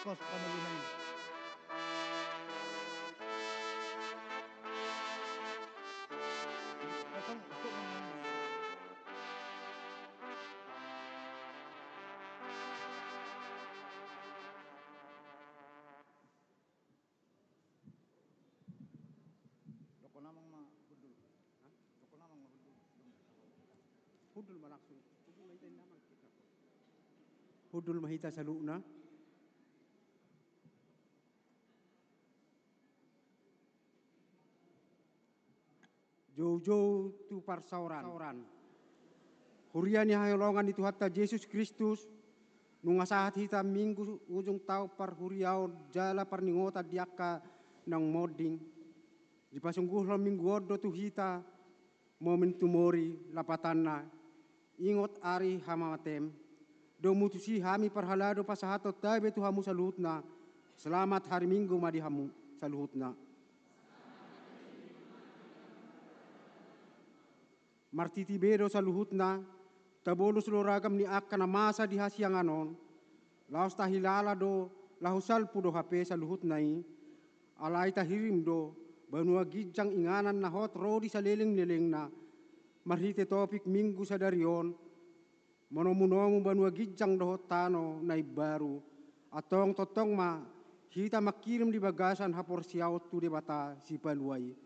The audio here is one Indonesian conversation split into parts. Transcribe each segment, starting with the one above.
kos pamulunay. Kasang ito naman. Loko namang mahudul. Ha? Loko namang mahudul. Hudul malakso. Hudul mahita naman kita. Hudul mahita sa luna. Jojo tu parsauran. Hurian yang hayolongan itu hatta Yesus Kristus. Nungasahat hita minggu ujung tau par huriao jala par ningota diaka nang moding. Di pasungguh lo minggu odo tu hita momen tumori lapatana. Ingot ari hamatem. Do mutusi hami parhalado pasahato tabe tu hamu saluhutna. Selamat hari minggu madi hamu saluhutna. Martiti bedo saluhutna. Tabolus lo ragam ni akana masa di hasianganon. Laos tahilala do lahusal pudo HP saluhutna i. Alai tahirim do banua gijang inganan na hot rodi sa leleng-leleng na. Marhite topik minggu sa darion. Monomunomu banua gijang dohot tano na baru. Atong totong ma hita makirim di bagasan hapor siaw tu debata si paluai.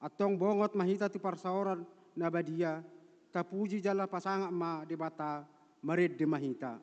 Atong bongot mahita ti parsauran na badia. Tapuji jala pasanga ma debata mared de mahita.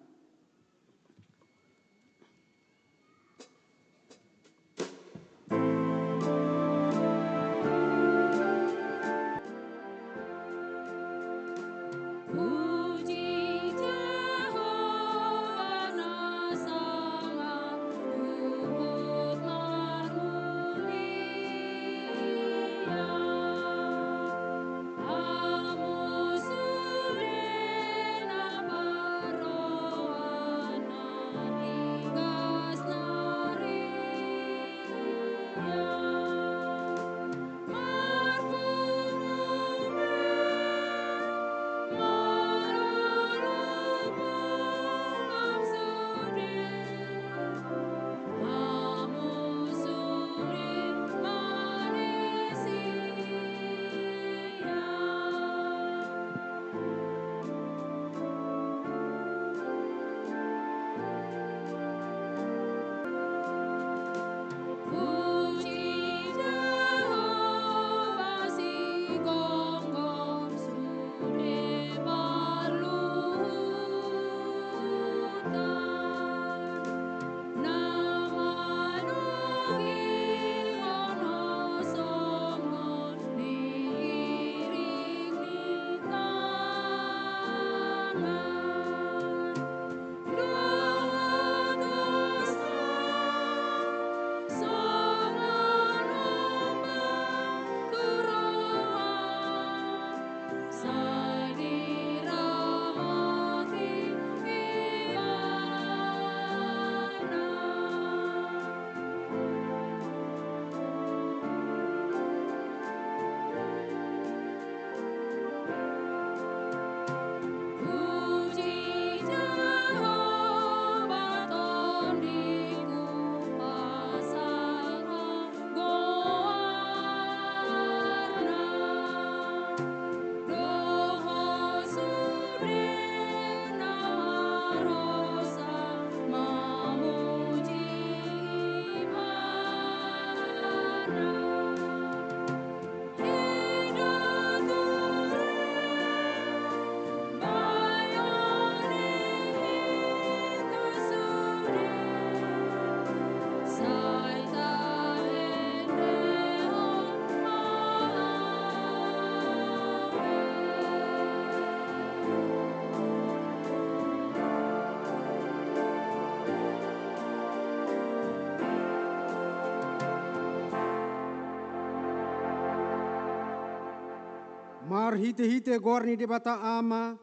Mar hite-hite gorni debata ama,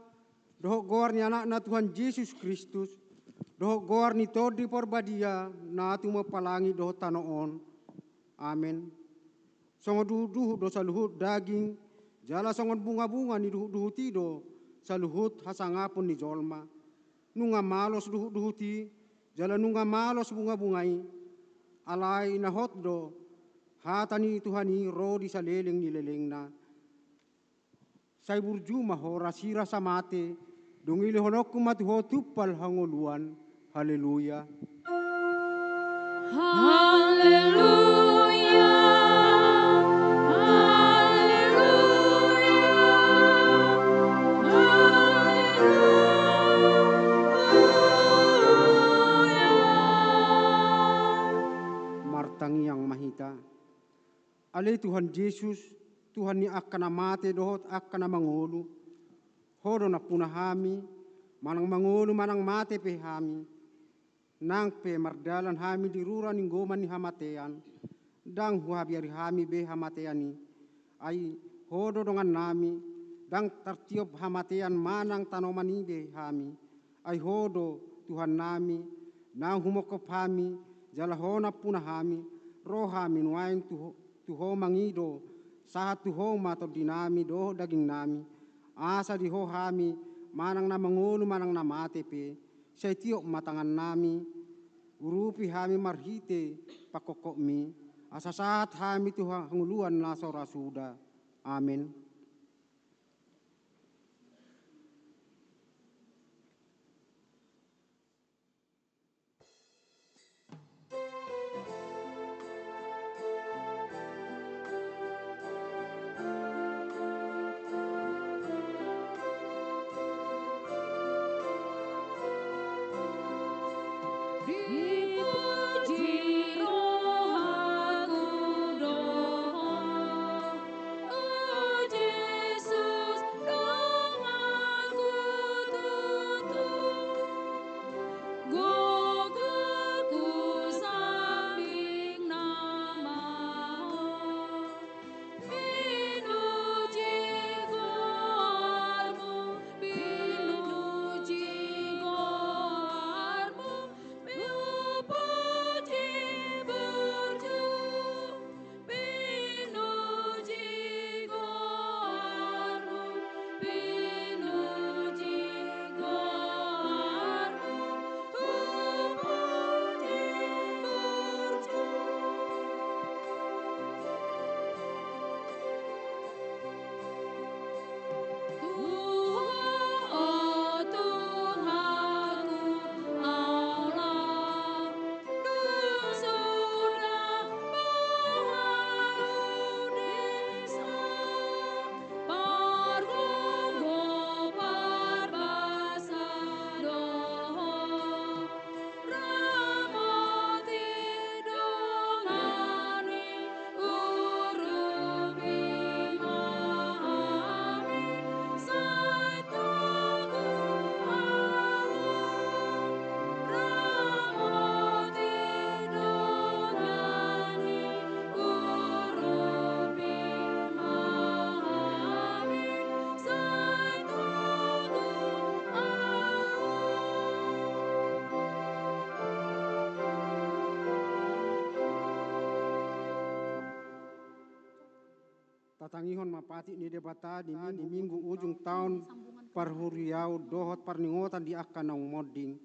dohok gorni anak na Tuhan Yesus Kristus, dohok gorni todi porbadia, na tu palangi dohok tanoon. Amin. Songo duduh dosa luhut daging, Jala songon bunga-bunga ni duhuti do saluhut hasangapun ni jolma. Nunga malos duhuti jala nunga malos bunga-bungai. Alai nahot do hatani Tuhani rodi saleleng ni lelengna. Sai burju mahora sira samate dongile honokku matuho tupal hangoluan. Haleluya. Haleluya. Martangi yang mahita. Ale Tuhan Yesus, Tuhan ni akan amate dohot akan amangolu. Hodo na punahami, manang mangolu manang mate pe hami. Nang pe mardalan hami di rura ninggoman ni hamatean. Dang huhabiari hami be hamateani. Ai hodo dongan nami, dang tartiop hamatean manang tanomani be hami. Ai hodo Tuhan nami, nang humokop hami, jalahona punahami, rohami nuain tuho mangido, sahat tuho mato dinami do daging nami, asa diho hami, manang na mangulu manang na mate pe, say tiok matangan nami, urupi hami marhite pakokok mi, asa sahat hami tuha hanguluan laso rasuda. Amin. Dipuji rohaku doa, oh Yesus dong aku tutup, gogoku sambing namamu, pinuji goarmu, pinuji goarmu, puji burju, pinuji goarmu, pinuji goarmu, puji burju. Oh Tuhanku Allah, sudah baharu desa, pargogo parbasa doho, ramati dongani urupi mahami, sai tugu alu, ramati dongani urupi mahami, sai tugu alu. Tatangihon mapati ni debata di minggu ujung tahun parhuriau dohot parningotan di akan nang modding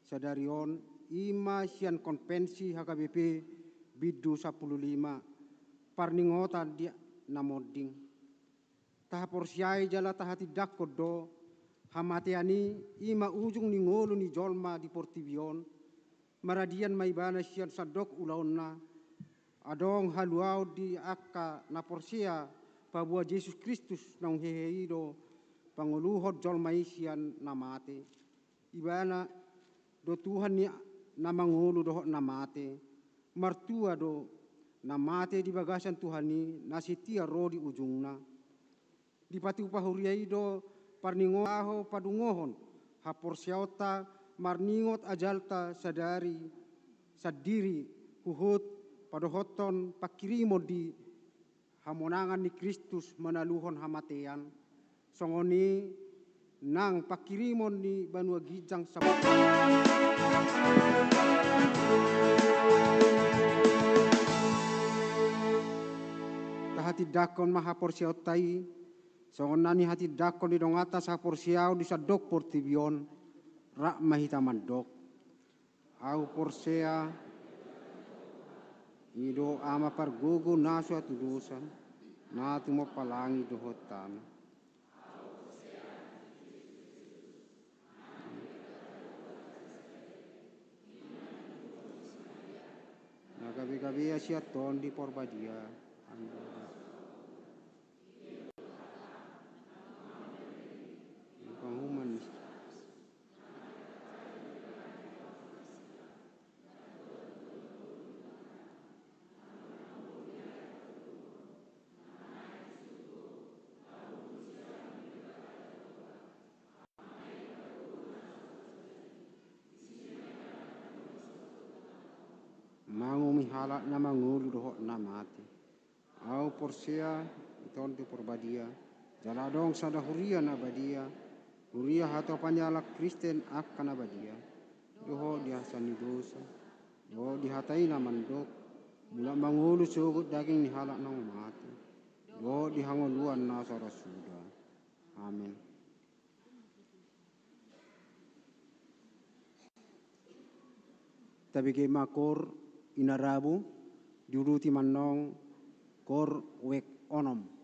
sadarion ima sian konvensi HKBP bidu 15 parningotan di namodding tahap porsiai jala tahati dakodo hamatiani ima ujung ni ngolu ni jolma di portibion maradian maibana sian sadok ulaonna adong haluau di akka na porsia pabua Yesus Kristus nang heheido panguluhot jolmaisian namate ibana do Tuhan ni namangulu dohot namate martua do namate di bagasan Tuhan ni nasitia ro di ujungna di patu pahuriai do parningoho padungohon haporsiauta marningot ajalta sadiri huhut padohoton pakirimo di hamonangan ni Kristus menaluhon hamatean songoni nang pakirimon ni banua gijang tahati dakon mahaporsiautai Songonani hati dako di dongata sa porsiau di sa dok portibion rak mahita mandok. Au porsea ido ama pargugu nasu atudusan na tumo palangi dohotan. Na gabi-gabi asia ton di porbadia. Panghuman mangu mihala na mangulu doho na mati. Au porsea iton di porbadia. Jaladong sada huria na badia. Huria hato panyala Kristen akan abadia. Doho dihasani dosa. Doho dihatai na mandok. Mula mangulu sugut daging nihala nang mati. Doho dihangoluan na sarasuda. Amin. Tabige makor inarabu diuruti manong kor wek onom.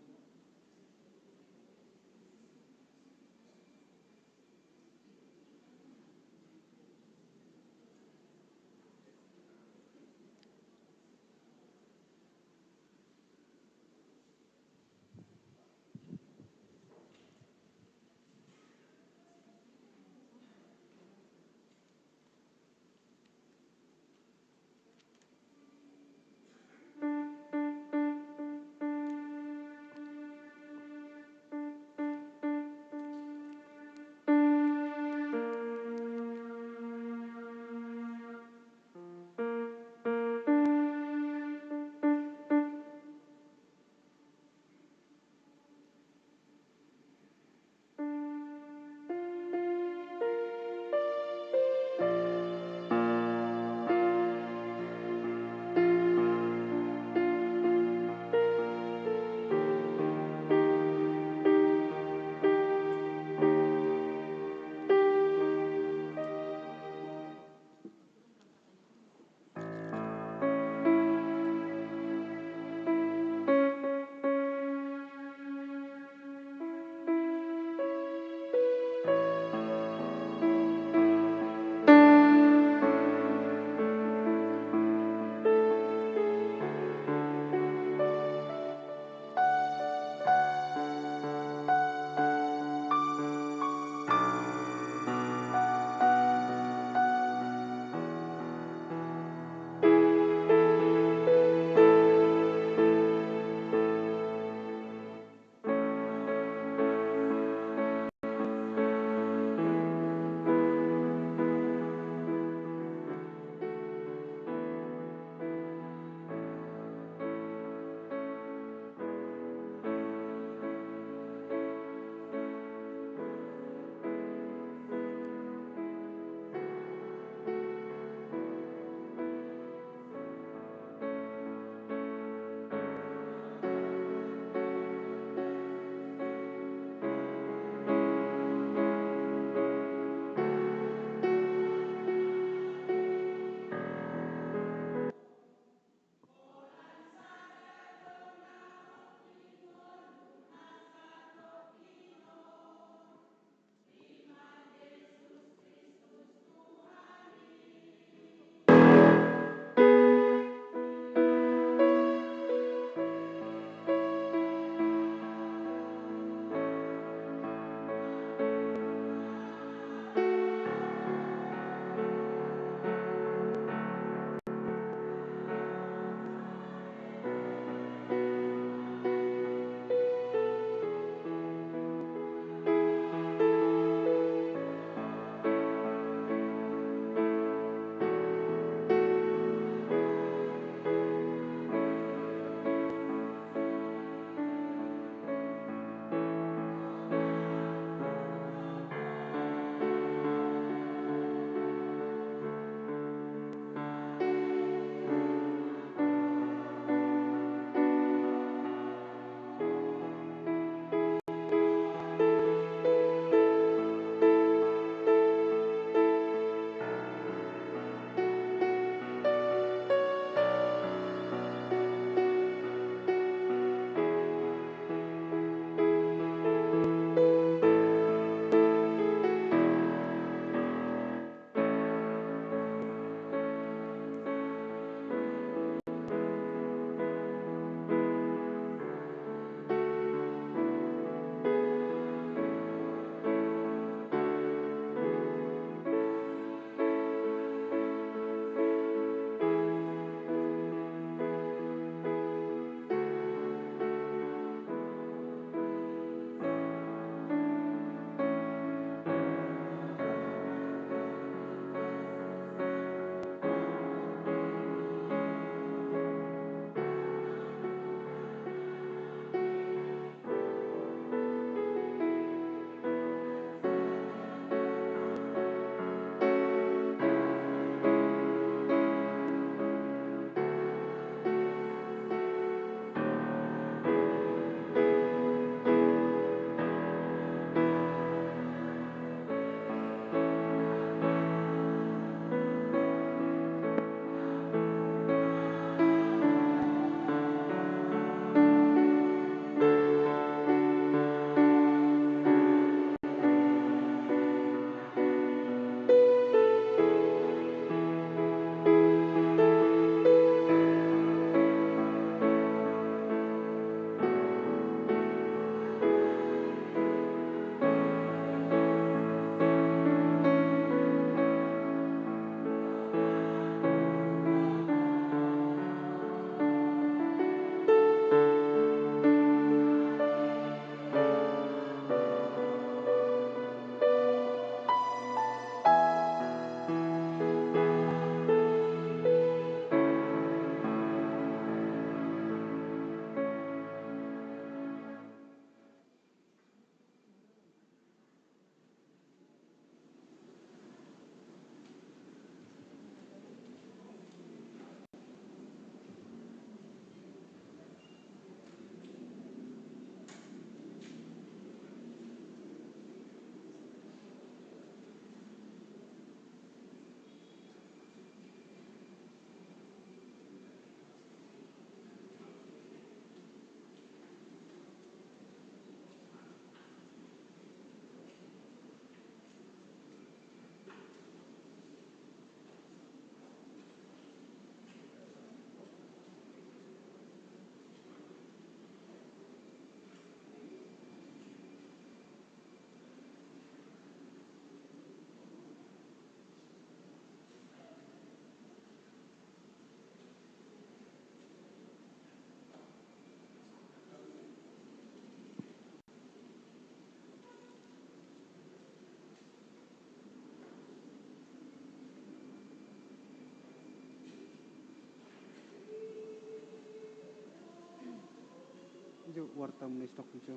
Jo warta mun stok jo.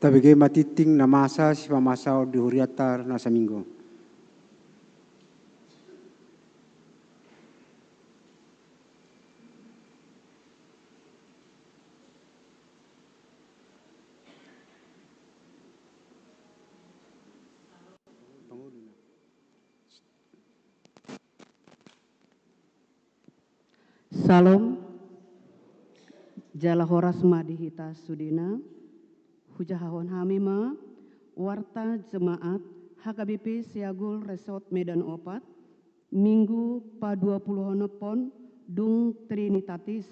Tabege matiting na masa si pamasaw di huriatar na sa minggo. Salam, jala horas madihita sudina, hujahahon hamima, warta jemaat HKBP Siagul Resort Medan Opat, Minggu pa 20 pon Dung Trinitatis,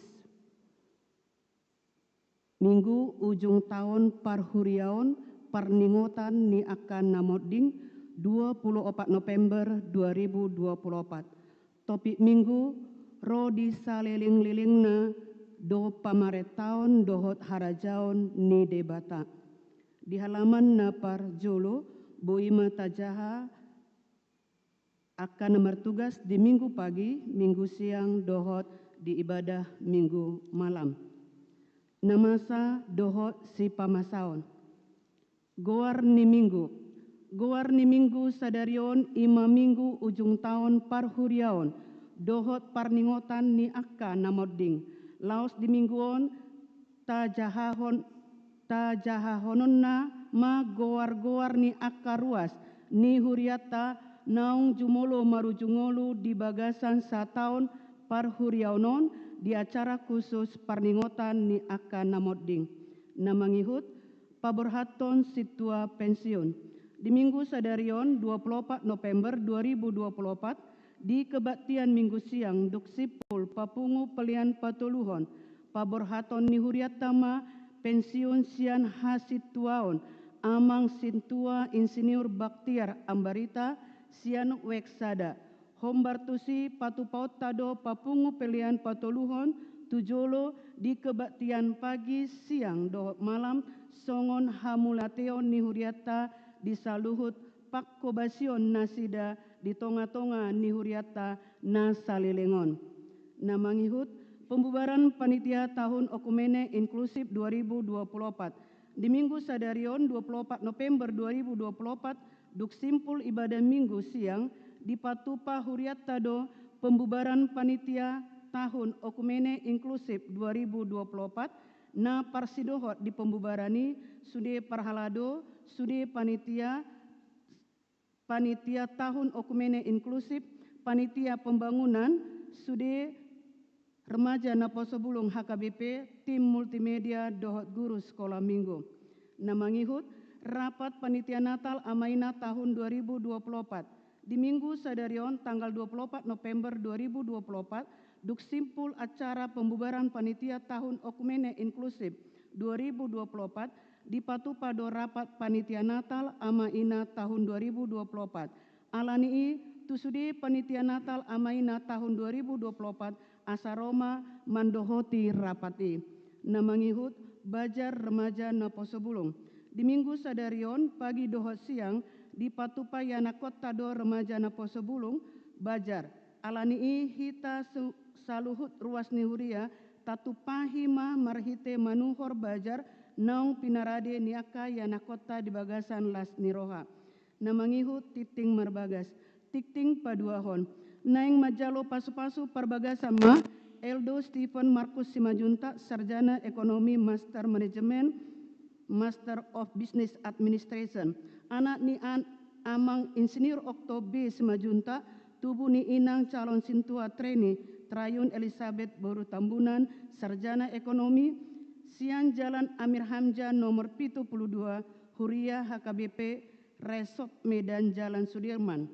Minggu ujung tahun parhuriaon parningotan ni akan namoding 24 November 2024. Topik Minggu ro di saliling-lilingna do pamaretaon dohot harajaon ni debata. Di halaman na parjolo boima tajaha akan bertugas di minggu pagi, minggu siang dohot di ibadah minggu malam. Namasa dohot si pamasaon. Goar ni minggu sadarion ima minggu ujung tahun parhuriaon dohot parningotan ni akka namoding. Laos di mingguon tajahahononna ma goar-goar ni akka ruas ni huriata naung jumolo marujungolu di bagasan sataon parhuriaonon di acara khusus parningotan ni akka namoding. Namangihut paborhaton situa pensiun. Di minggu sadarion 24 November 2024 di kebaktian minggu siang duksipul papungu pelian patuluhon paborhaton ni huriatama pensiun sian hasituaon amang sintua insinyur Baktiar Ambarita sian weksada hombartusi patupaut tado papungu pelian patuluhon tujolo di kebaktian pagi siang dohot malam songon hamulateon ni huriata di saluhut pakkobasion nasida di tonga-tonga ni huriata na salilengon. Namangihut pembubaran panitia tahun Okumene Inklusif 2024. Di minggu sadarion 24 November 2024 duk simpul ibadah minggu siang di patupa huriata do pembubaran panitia tahun Okumene Inklusif 2024 na parsidohot di pembubarani sude parhalado sude panitia tahun Okumene Inklusif, panitia pembangunan, sude remaja Naposobulung HKBP, tim multimedia dohot guru sekolah minggu. Namangihut rapat panitia Natal Amaina tahun 2024. Di minggu sadarion tanggal 24 November 2024, duk simpul acara pembubaran panitia tahun Okumene Inklusif 2024 di Patupado rapat panitia Natal Amaina tahun 2024. Alani tusudi panitia Natal Amaina tahun 2024 asaroma mandohoti rapati. Namangihut bajar remaja Naposobulung. Di minggu sadarion pagi dohot siang di Patupa Yanakot Tado remaja Naposobulung bajar. Alani hita saluhut ruas nihuria tatupahima marhite manuhor bajar naung pinarade niaka yanakota di bagasan las niroha. Namangihut titing marbagas, titing paduahon. Naing majalo pasu-pasu perbagasan ma, Eldo Stephen Markus Simajunta, Sarjana Ekonomi Master Manajemen, Master of Business Administration. Anak ni amang Insinyur Oktober Simajunta, tubuh ni inang calon sintua trainee, Trayun Elizabeth Boru Tambunan, Sarjana Ekonomi, Sian Jalan Amir Hamzah nomor 72, Huria HKBP, Resort Medan Jalan Sudirman,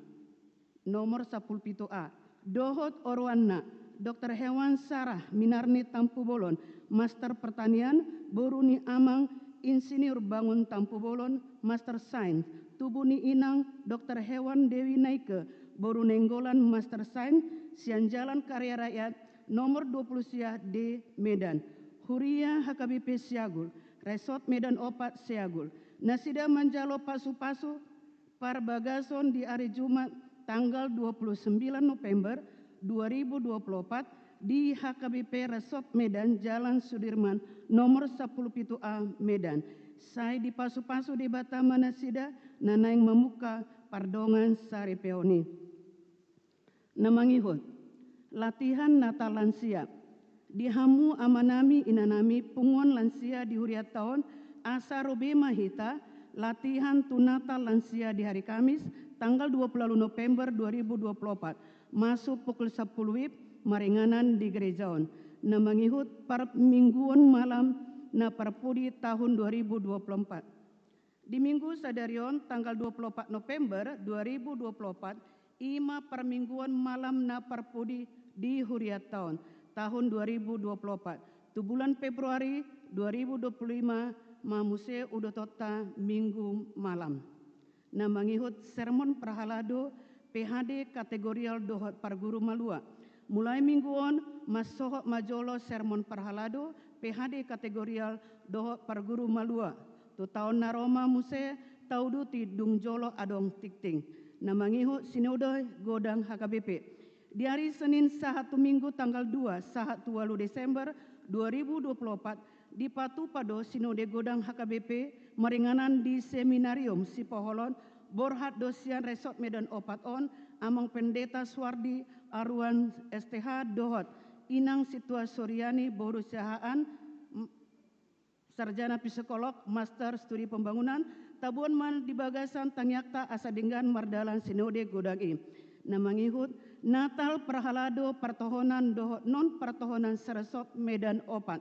nomor 17A. Dohot Orwanna, Dr. Hewan Sarah Minarni Tampu Bolon, Master Pertanian, Boruni Amang, Insinyur Bangun Tampu Bolon, Master Sains, Tubuni Inang, Dr. Hewan Dewi Naike, Boru Nenggolan, Master Sains, Sian Jalan Karya Rakyat, nomor 20 Siah D, Medan. Huria HKBP Siagul, Resort Medan Opat Siagul. Nasida manjalo pasu-pasu parbagason di hari Jumat tanggal 29 November 2024 di HKBP Resort Medan Jalan Sudirman nomor 17A Medan. Saya di pasu-pasu di bata manasida nanaing memuka pardongan sari peoni. Namangihut, latihan Natal lansia. Dihamu amanami inanami punguan lansia di huriat tahun asa robema hita latihan Natal lansia di hari Kamis tanggal 20 November 2024 masuk pukul 10 WIB maringanan di gerejaon. Namangihut par mingguan malam na parpudi tahun 2024. Di minggu sadarion tanggal 24 November 2024 ima permingguan malam na parpudi di huriat tahun 2024. Tu bulan Februari 2025 mamuse udotota minggu malam. Na mangihut sermon perhalado PHD kategorial dohot parguru malua. Mulai mingguan masohok majolo sermon perhalado PHD kategorial dohot parguru malua. Tu tahun naroma muse taudu ti dung jolo adong tikting. Na mangihut sinode godang HKBP. Di hari Senin sahatu minggu tanggal 2 sahatu 8 Desember 2024 di Patu Pado Sinode Godang HKBP meringanan di Seminarium Sipoholon Borhat Dosian Resort Medan Opat On amang pendeta Swardi Arwan STH Dohot Inang Situa Suryani Borusahaan Sarjana Psikolog Master Studi Pembangunan Tabuan Man di Bagasan Tangyakta Asadinggan Mardalan Sinode Godang I. Namangihut Natal perhalado pertohonan dohot non pertohonan Seresot Medan Opat.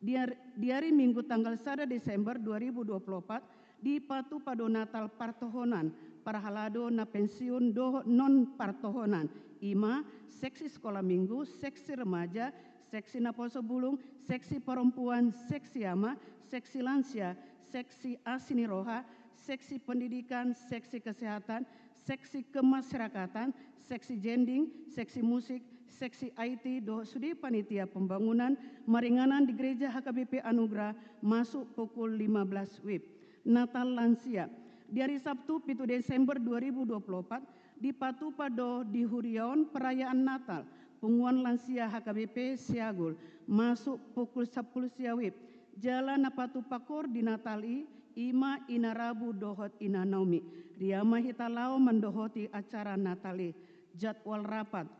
Di hari Minggu tanggal 1 Desember 2024 di Patu Pado Natal pertohonan perhalado na pensiun dohot non pertohonan ima seksi sekolah minggu, seksi remaja, seksi naposo bulung, seksi perempuan, seksi ama, seksi lansia, seksi asini roha, seksi pendidikan, seksi kesehatan, seksi kemasyarakatan, seksi jending, seksi musik, seksi IT, dohot sudi panitia pembangunan maringanan di gereja HKBP Anugerah masuk pukul 15 WIB. Natal lansia. Di hari Sabtu 7 Desember 2024 di Patu Pado di Huriaon perayaan Natal punguan lansia HKBP Siagul masuk pukul 10 WIB. Jalan Patu Pakor di Natali ima inarabu dohot ina naumi. Riama hitalao mendohoti acara Natali. Jadwal rapat.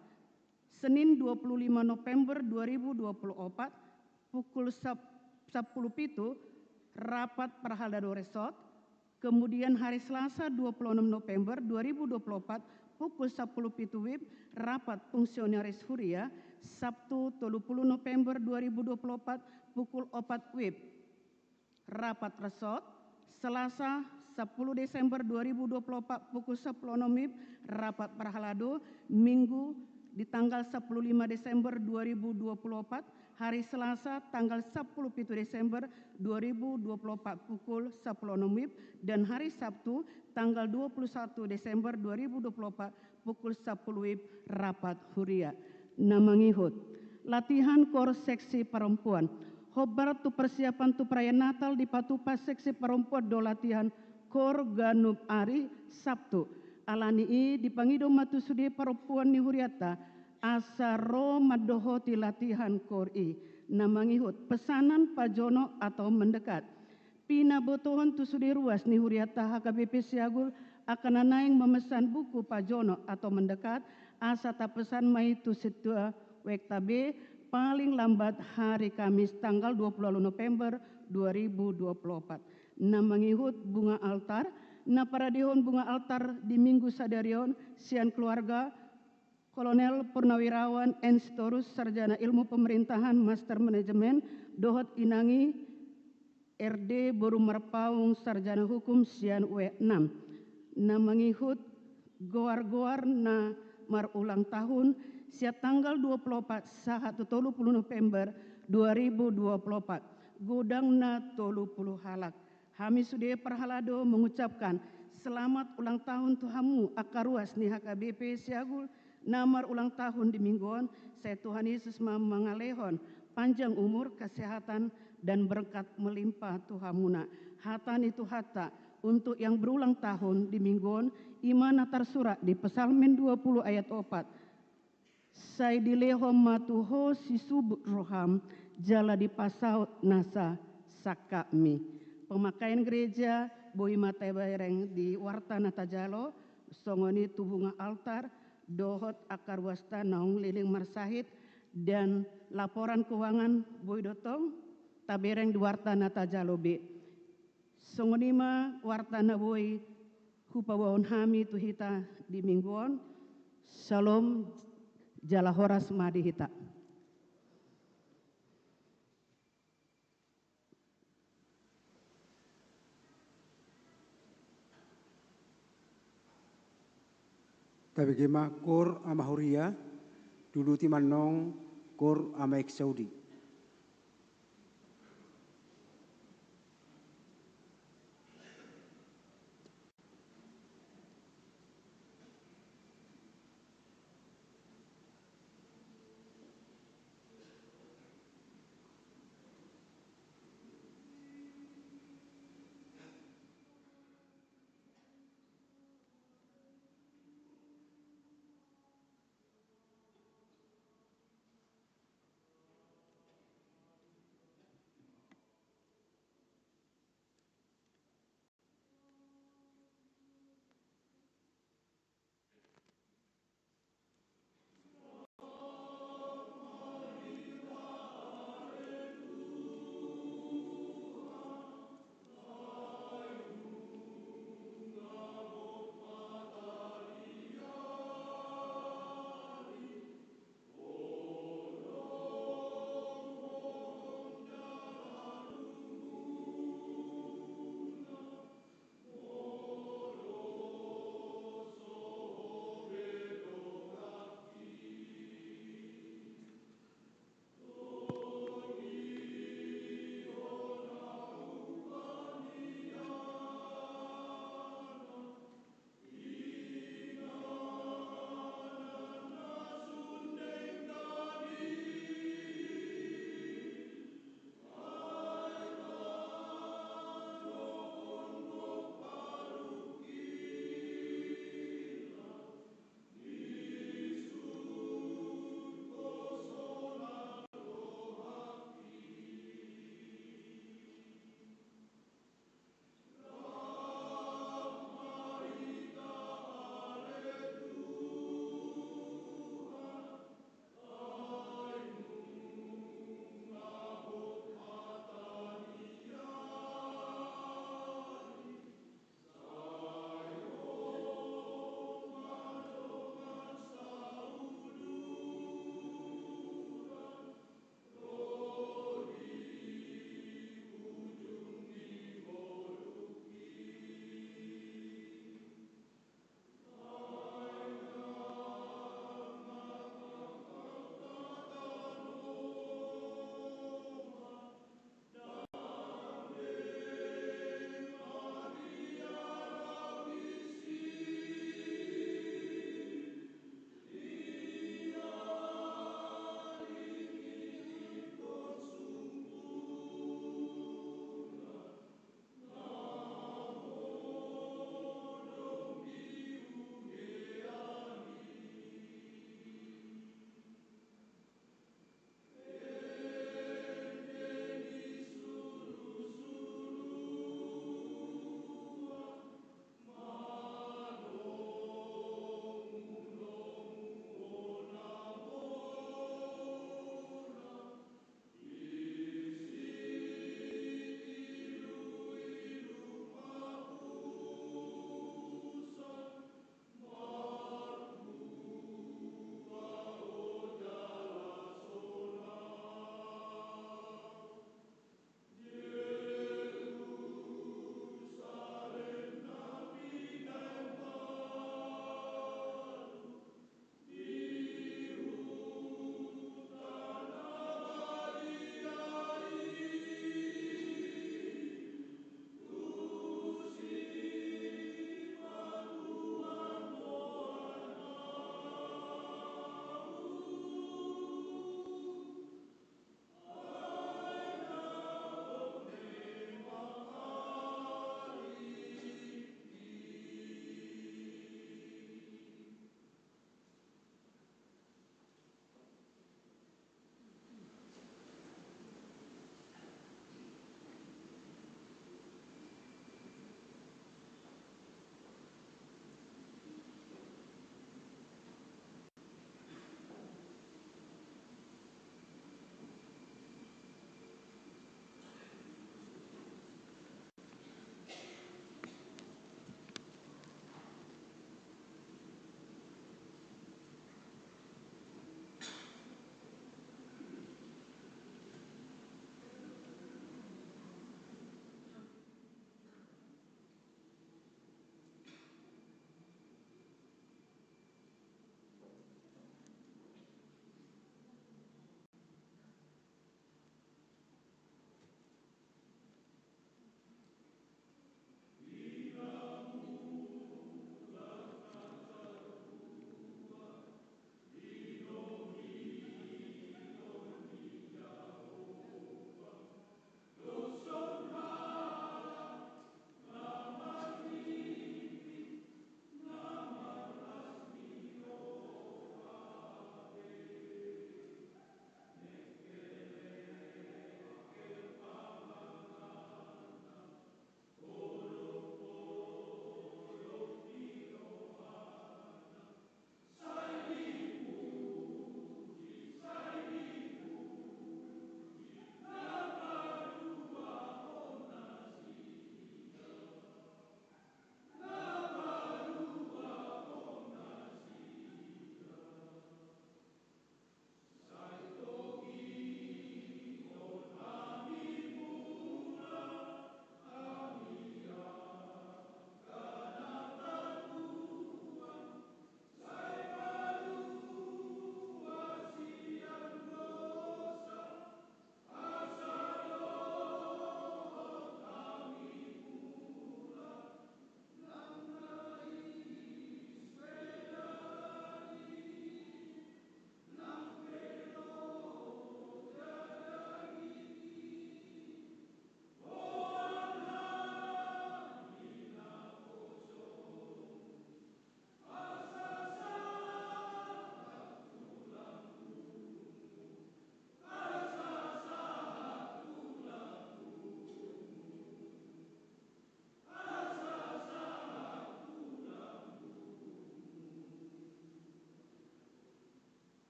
Senin 25 November 2024 pukul 10 pitu rapat perhalado resort. Kemudian hari Selasa 26 November 2024 pukul 10 pitu WIB rapat fungsionaris Huria. Sabtu 30 November 2024 pukul 4 WIB rapat resort. Selasa 10 Desember 2024 pukul 10 WIB rapat perhalado. Minggu di tanggal 15 Desember 2024 hari Selasa tanggal 10 Desember 2024 pukul 10 WIB dan hari Sabtu tanggal 21 Desember 2024 pukul 10 WIB rapat Huria. Namangihut latihan kor seksi perempuan. Hobar tu persiapan tu perayaan Natal di Patupa seksi perempuan do latihan kor ganub ari Sabtu. Alani i dipangido matu sudi perempuan ni huriata asaro madohoti latihan kor i. Namangihut pesanan pajono atau mendekat. Pina botohon tu sudi ruas ni huriata HKBP Siagul akan naing memesan buku pajono atau mendekat asa ta pesan mai tu situa wektabe paling lambat hari Kamis tanggal 20 November 2024. Namangihut bunga altar, na paradihon bunga altar di minggu sadarion, sian keluarga, Kolonel Purnawirawan N. Sitorus, Sarjana Ilmu Pemerintahan, Master Manajemen, Dohot Inangi, RD Boru Merpaung, Sarjana Hukum, sian W6. Namangihut goar-goar na mar ulang tahun, sia tanggal 24 sahat 30 November 2024 godang na 30 halak. Hami sudah perhalado mengucapkan selamat ulang tahun Tuhamu akaruas ni HKBP Siagul namar ulang tahun di mingguan. Saya Tuhan Yesus mengalehon panjang umur, kesehatan dan berkat melimpah Tuhamuna. Hatan itu hata untuk yang berulang tahun di mingguan imana tersurat di Psalmin 20 ayat 4. Saya dilehom matuho sisubut roham jala di pasaut nasa sakami. pemakaian gereja boi mata bereng di warta natajalo songoni tubunga altar dohot akar wasta naung liling marsahit dan laporan keuangan boi dotong tabereng di warta natajalo B. Songonima warta na boi hupawon hami tuhita di mingguon. Shalom jala horas madihita. Tabegema kor ama huria dulu timanong kor ama eksaudi.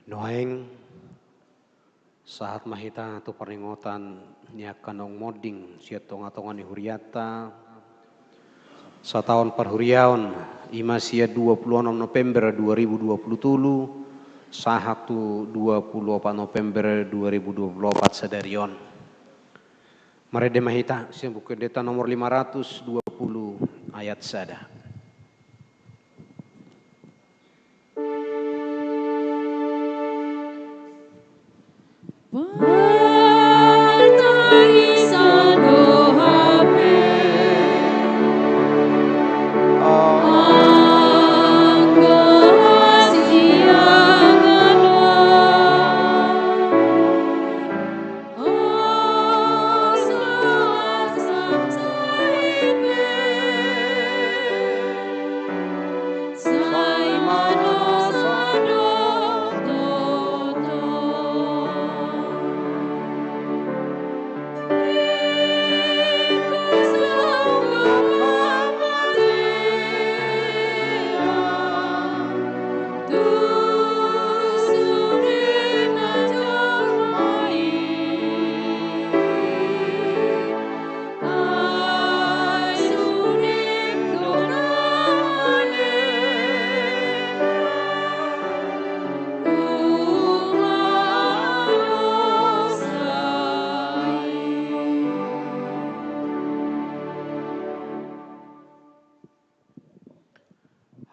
Noeng saat mahita tu peringotan nia kanong moding siat tonga-tonga ni huriata setahun perhuriaon ima sia 26 November 2020 sahatu 24 November 2024 sadarion. Marede mahita sia buku deta nomor 520 ayat sada. Partarisan dohape angga siangana asasa saibe saimano sado toto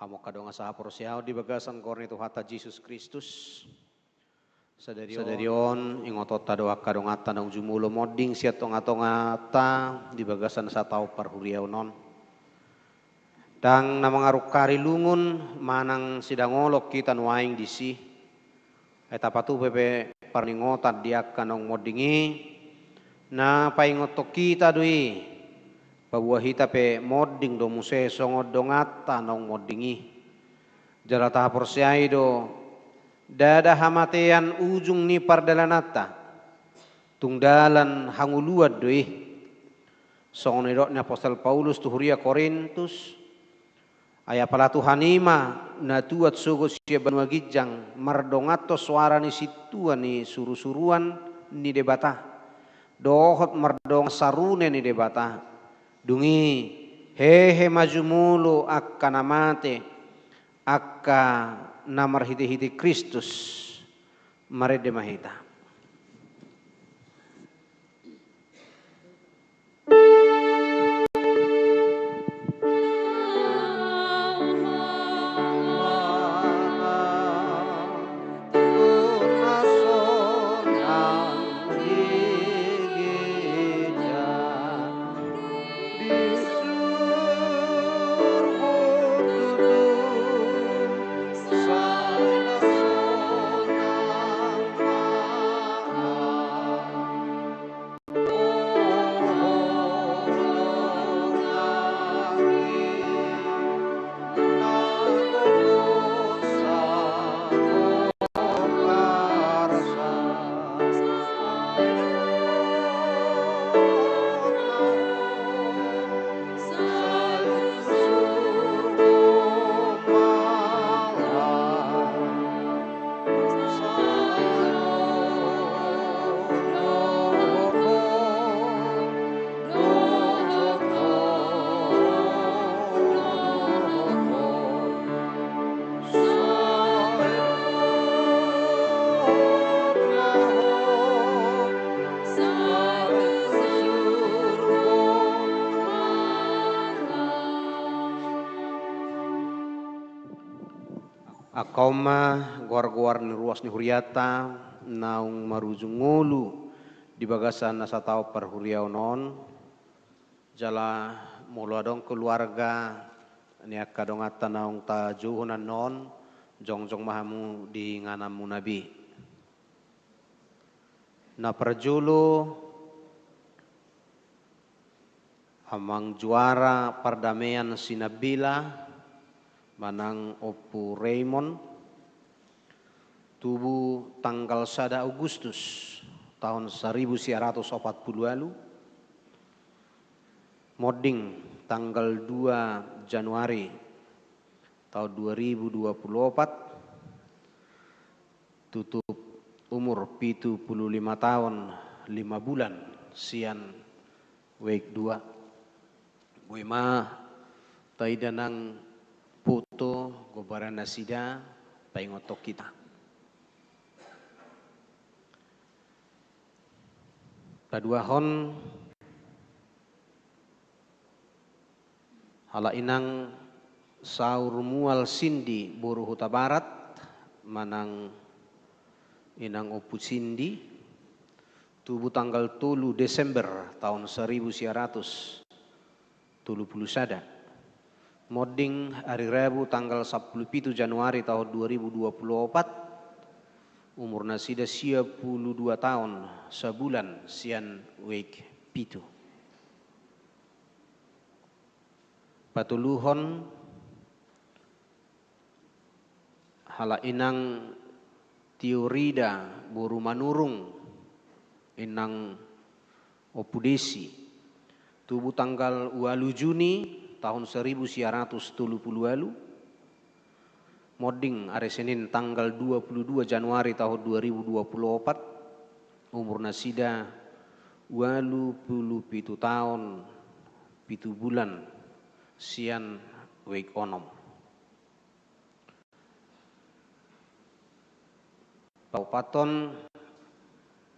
Hamo kadonga saha porsiao di bagasan korni tu hata Yesus Kristus. Sadarion ingotot doa kadongata nang jumulo moding siat tonga-tonga ta di bagasan satau parhuriau non. Dang namangaruk kari lungun manang sidang olok kita nuaing disi. Etapatu pepe parningotat dia kanong modingi na paingotok kita dui. Pabuah hita pe moding do muse songod dongata nong modingi. Jala taha porsiai do dada hamatean ujung ni pardalanata. Tungdalan hanguluad doi. Songonidok ni Apostol Paulus tuhuria Korintus. Aya pala Tuhanima na tuat sugo siya banua gijang. Mardongato suara ni situan ni suru-suruan ni debata. Dohot mardong sarune ni debata. Dungi hehe majumulo akka namate akka namar hiti-hiti Kristus marede mahita. Akauma guar-guar ni ruas ni huriata naung marujung ngolu di bagasan nasa tau perhuriau non jala mulu adong keluarga ni akadongata naung ta juhunan non jongjong mahamu di nganamu nabi na perjulu amang juara perdamaian sinabila manang Opu Raymond tubuh tanggal 1 Agustus tahun 1940 lalu moding tanggal 2 Januari tahun 2024 tutup umur 75 tahun 5 bulan sian week 2 buima taidanang puto gobaran nasida paingotok kita paduahon hala inang saur mual sindi boru huta barat manang inang opu sindi tubuh tanggal 3 Desember tahun 1970 sada modding hari Rabu tanggal 17 Januari tahun 2024 umur nasida 22 tahun sebulan sian week pitu patuluhon hala inang Tiorida boru manurung inang opudesi tubuh tanggal 8 Juni tahun 1970 modding hari Senin tanggal 22 Januari tahun 2024 umur nasida 87 tahun 7 bulan sian week onom paupaton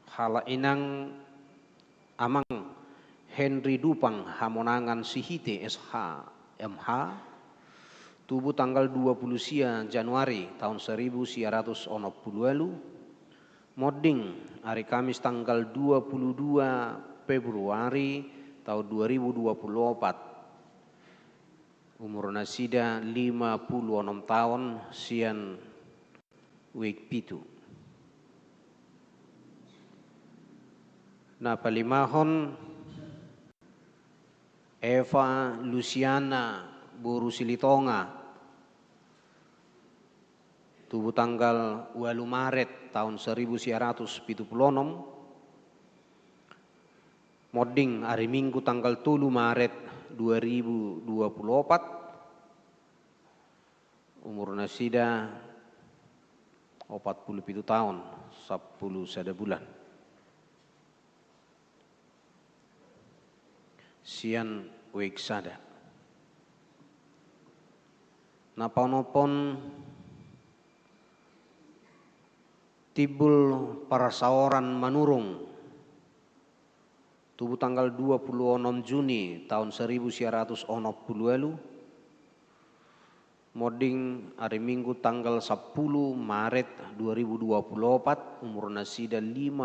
hala inang amang Henry Dupang Hamonangan Sihite SH MH tubuh tanggal 20 Januari tahun 1980 modding hari Kamis tanggal 22 Februari tahun 2024 umur nasida 56 tahun sian week pitu na palimahon Eva Luciana Boru Silitonga tubuh tanggal 8 Maret tahun 1976 modding hari Minggu tanggal 3 Maret 2024 umur nasida 47 tahun 10 sada bulan sian week sada napaunopon tibul parasaoran manurung tubuh tanggal 26 Juni tahun 1980 modding hari Minggu tanggal 10 Maret 2024 umur nasida 55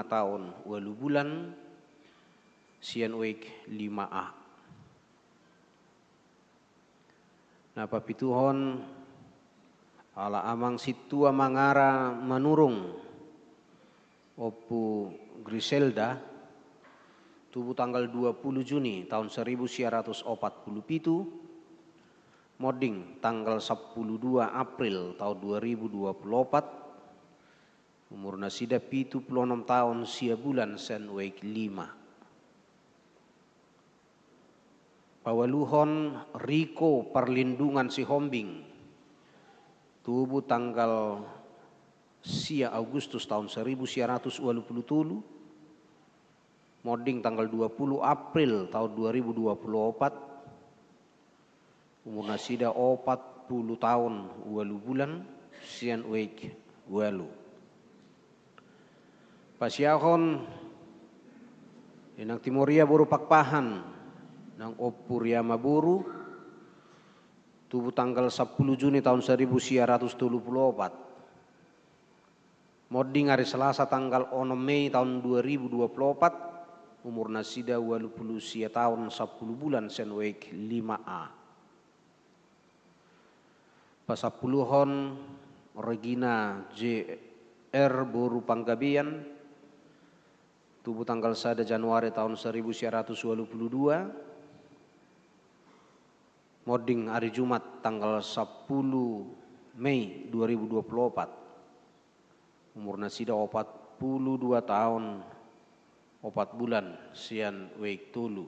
tahun 8 bulan sian week 5A napa pituhon ala amang situa mangara manurung opu Griselda tubuh tanggal 20 Juni tahun 1947 modding tanggal 12 April tahun 2024 umur nasida 76 tahun sia bulan sen week 5 pawaluhon Riko Perlindungan Sihombing tubuh tanggal sia Agustus tahun 1987 modding tanggal 20 April tahun 2024 umur nasida 40 tahun 8 bulan sian week 8 pasiahon inang Timoria boru pakpahan nang Opuria Maburu tubuh tanggal 10 Juni tahun 1974 modding hari Selasa tanggal 6 Mei tahun 2024 umur nasida 80 tahun 10 bulan sen week 5A pasapuluhon Regina JR Boru Panggabean tubuh tanggal 1 Januari tahun 1922 modding hari Jumat tanggal 10 Mei 2024 umur nasida 42 tahun 4 bulan sian week tulu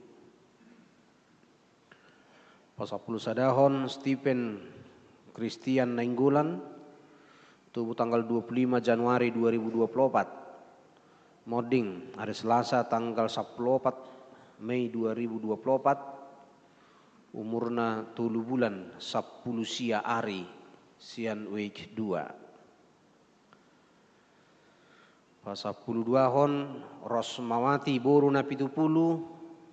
pasapuluh sadahon Stephen Christian Nainggolan tubuh tanggal 25 Januari 2024. Moding hari Selasa tanggal 14 Mei 2024. Umurna 3 bulan 10 sia hari sian week 2. Pas 12 hon Rosmawati Boruna 70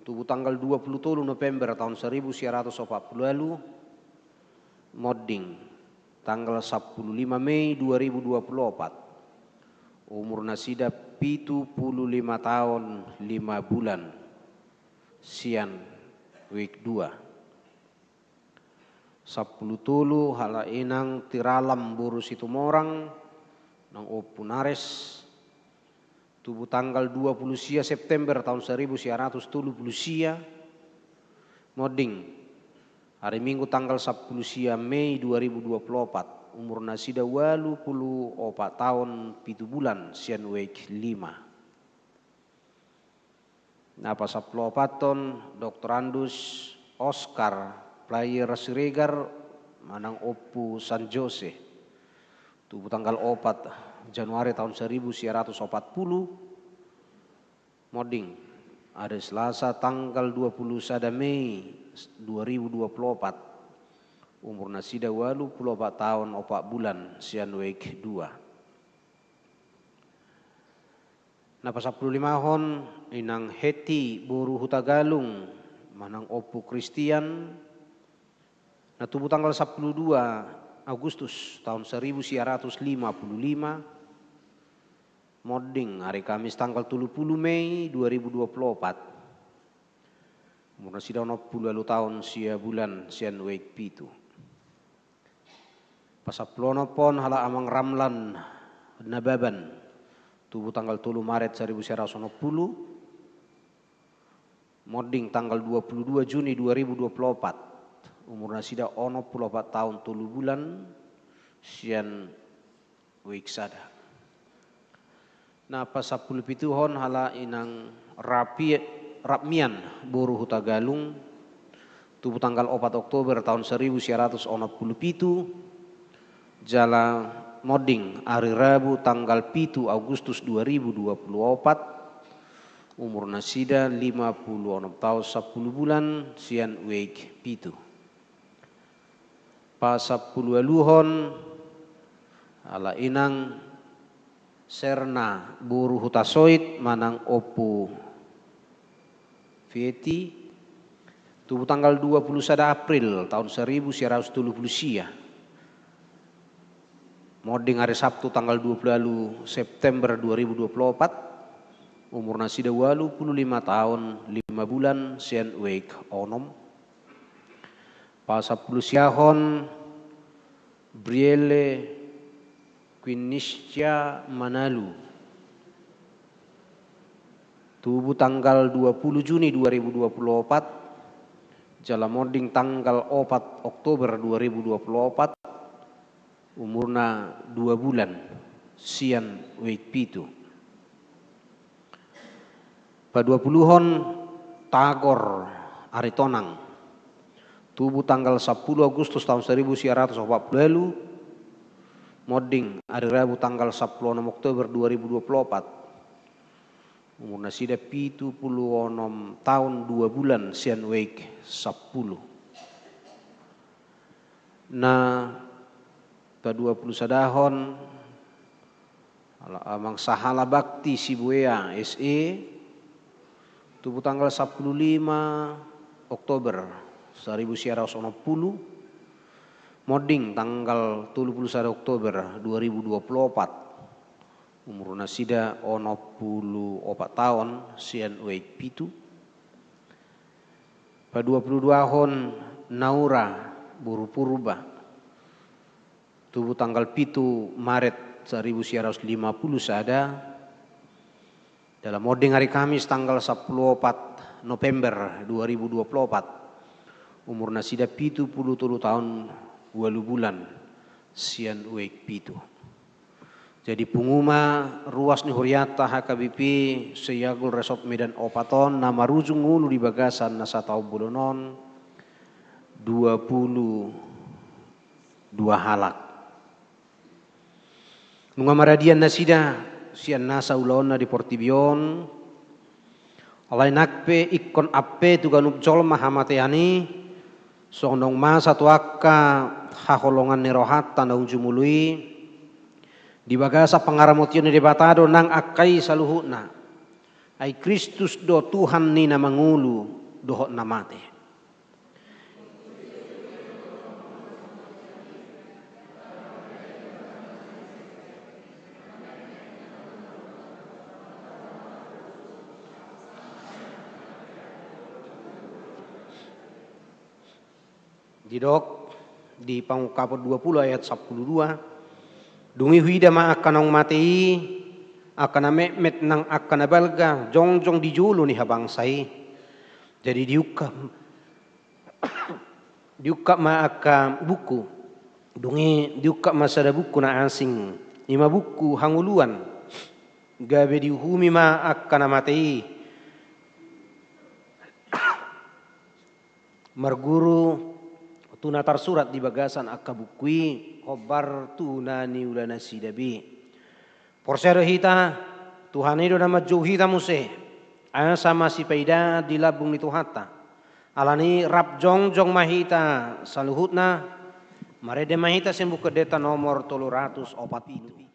tubuh tanggal 23 November tahun 1940 lalu. Moding tanggal 15 Mei 2024. Umur nasida 75 tahun 5 bulan sian week 2. 10 tulu hala inang tiralam boru situ morang nang opunares. Tubuh tanggal 20 sia September tahun 1970 sia. Moding hari Minggu tanggal 10 sia Mei 2024. Umur nasida 84 tahun 7 bulan sian week 5. Napa 14 Dr. Andus Oscar player Siregar manang Oppu San Jose. Tubuh tanggal 4 Januari tahun 1940. Moding hari Selasa tanggal 21 Mei 2024. Umur nasida 84 tahun 4 bulan sian week 2. Napa 15 hon inang Heti Boru Hutagalung manang Oppu Christian. Na tubuh tanggal 12 Agustus tahun 1955. Moding hari Kamis tanggal 30 Mei 2024. Umur nasida 60 tahun sia bulan sian week 7. Pasaplono pon hala amang Ramlan Nababan. Tubuh tanggal 3 Maret 1910. Moding tanggal 22 Juni 2024. Umur nasida 44 tahun 3 bulan sian week sada. Napa 10 pituhon hala inang Rapmian Boru Hutagalung. Tubuh tanggal 4 Oktober tahun 1947. Jala moding hari Rabu tanggal 7 Agustus 2024. Umur nasida 56 tahun 10 bulan sian week 7. Pas 10 aluhon ala inang Serna Boru Hutasoit manang Oppu Vieti. Tubuh tanggal 21 April tahun 1970 sia. Moding hari Sabtu tanggal 20 September 2024. Umur nasida 85 tahun 5 bulan sian week 6. Pas 10 siahon Brielle Quiniscia Manalu. Tubuh tanggal 20 Juni 2024. Jala moding tanggal 4 Oktober 2024. Umurna 2 bulan sian week 7. Pa 20-hon Tagor Aritonang. Tubuh tanggal 10 Agustus tahun 1940. Moding hari Rabu tanggal 16 Oktober 2024. Umur nasida 76 tahun 2 bulan sian week 10. Nah pa 20 sadahon amang Sahala Bakti Sibuea SE. Tubuh tanggal 15 Oktober 1940. Moding tanggal 31 Oktober 2024. Umur nasida 84 tahun sian week 7. Pa 22 hon Naura Boru Purba. Tubuh tanggal 7 Maret 1950 sada. Dalam moding hari Kamis tanggal 14 November 2024. Umur nasida 73 tahun 2 bulan sian week 7. Jadi penguma ruas ni Huriata HKBP Seyagul Resort Medan Opaton nama rujung ngulu di bagasan nasa tau bulonon 22 halak. Nunga maradian nasida sian nasa ulona di Portibion. Alai nakpe ikon ape tuganup jol mahamateyani. Sondong masa tuaka haholongan nerohatan daung jumului. Di bagasa pangaramotion di batado nang akai saluhutna. Ai Kristus do Tuhan ni na mangulu dohot namate. Didok di Pangukapot 20 ayat 12. Dungi huida ma akanong matei akana met nang akana balga jongjong dijulu ni habangsai. Jadi diukap ma aka buku. Dungi diukap ma sada buku na asing. Ima buku hanguluan. Gabe dihumi ma akana matei. Marguru tuna tarsurat di bagasan akabukui khobar tuna ni ulana sidabi. Porsero hita Tuhan itu nama jauh hita muse. Aya sama si paida di labung itu hata. Alani rap jong mahita saluhutna. Marede mahita sembuh kedeta nomor 304 itu.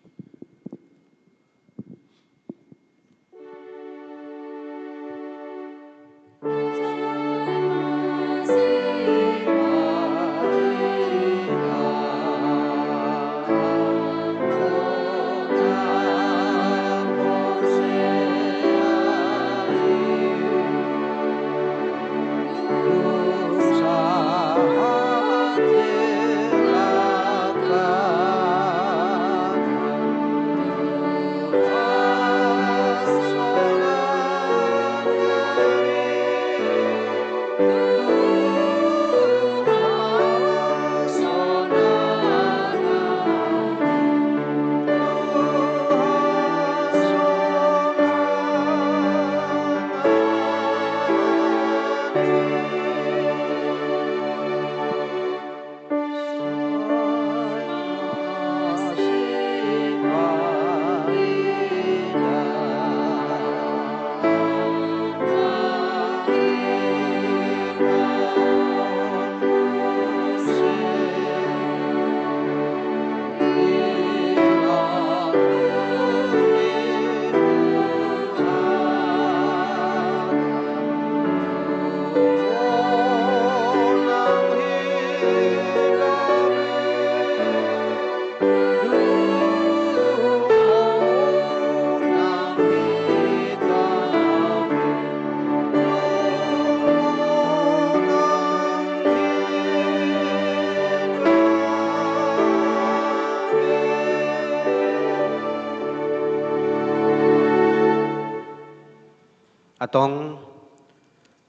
Atong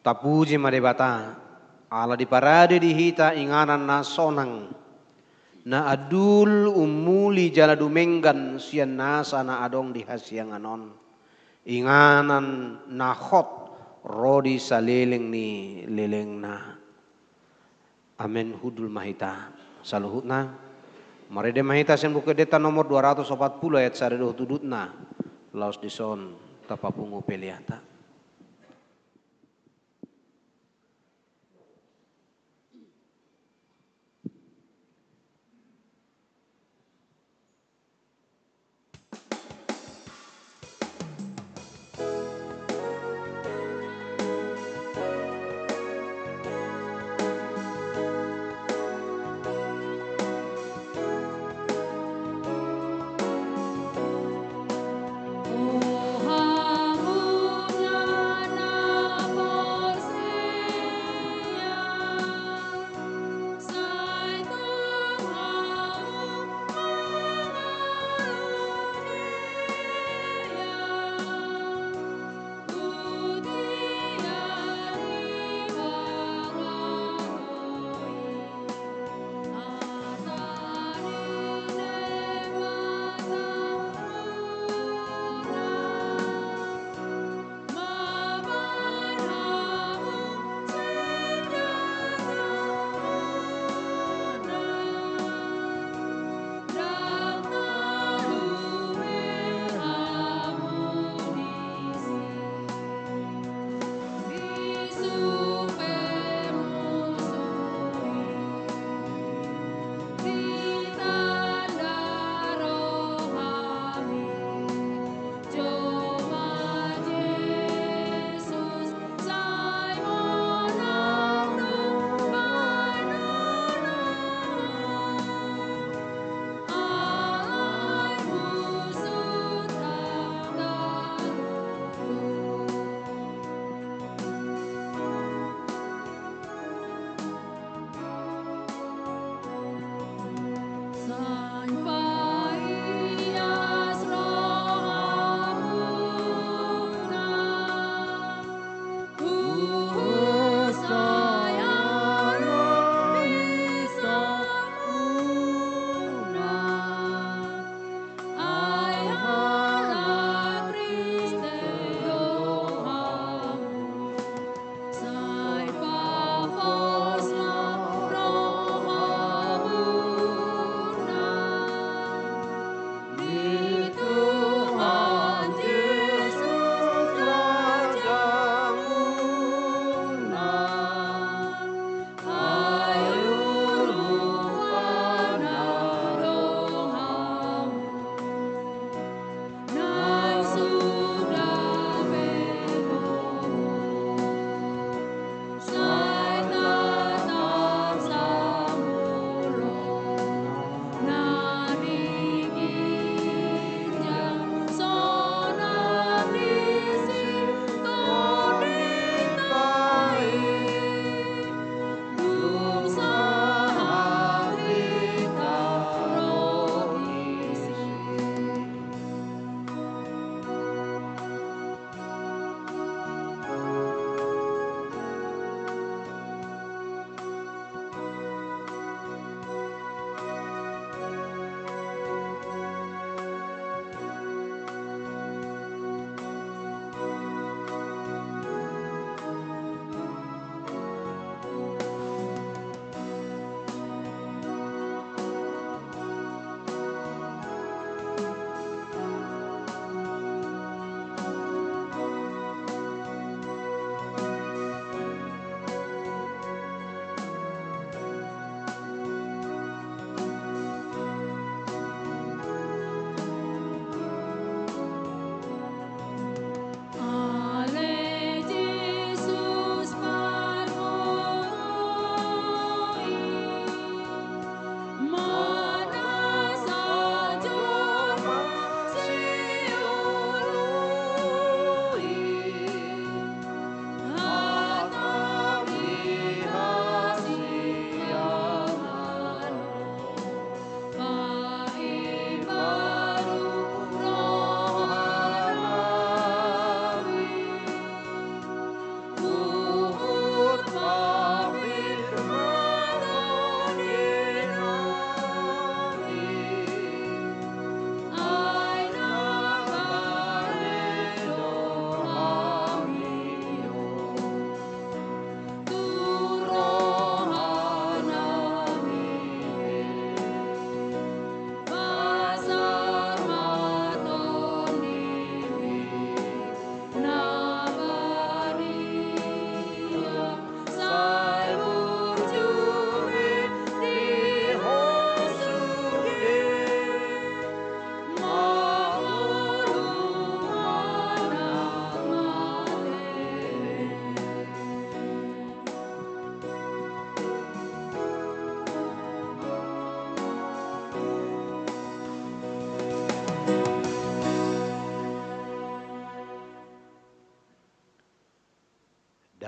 tapuji marebata ala di parade di hita inganan na sonang na adul umuli jala dumenggan sian nasa na adong di hasianganon inganan na hot rodi saleleng ni leleng na amen hudul mahita saluhutna marede mahita sen buku deta nomor 240 ayat 1 tudutna laos dison tapapungu peliata. Oh, hamunga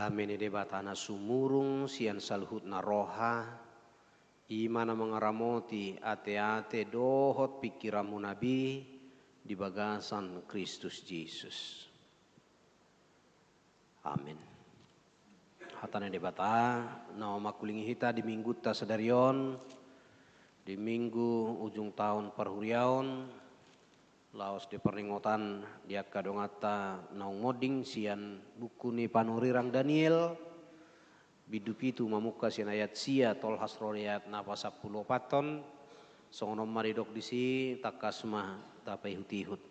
Kami ni debatana sumurung sian saluhut na roha imana mengaramoti ate-ate dohot pikiramu nabi di bagasan Kristus Yesus. Amin. Hatana debata nama makulingi hita di minggu ta sedarion di minggu ujung tahun perhuriaon laos di peringotan dia kadongata naung moding sian buku ni panurirang Daniel bidupitu mamuka sian ayat sia tol hasroliat napa 10 paton songonom maridok disi takasma tapai hutihut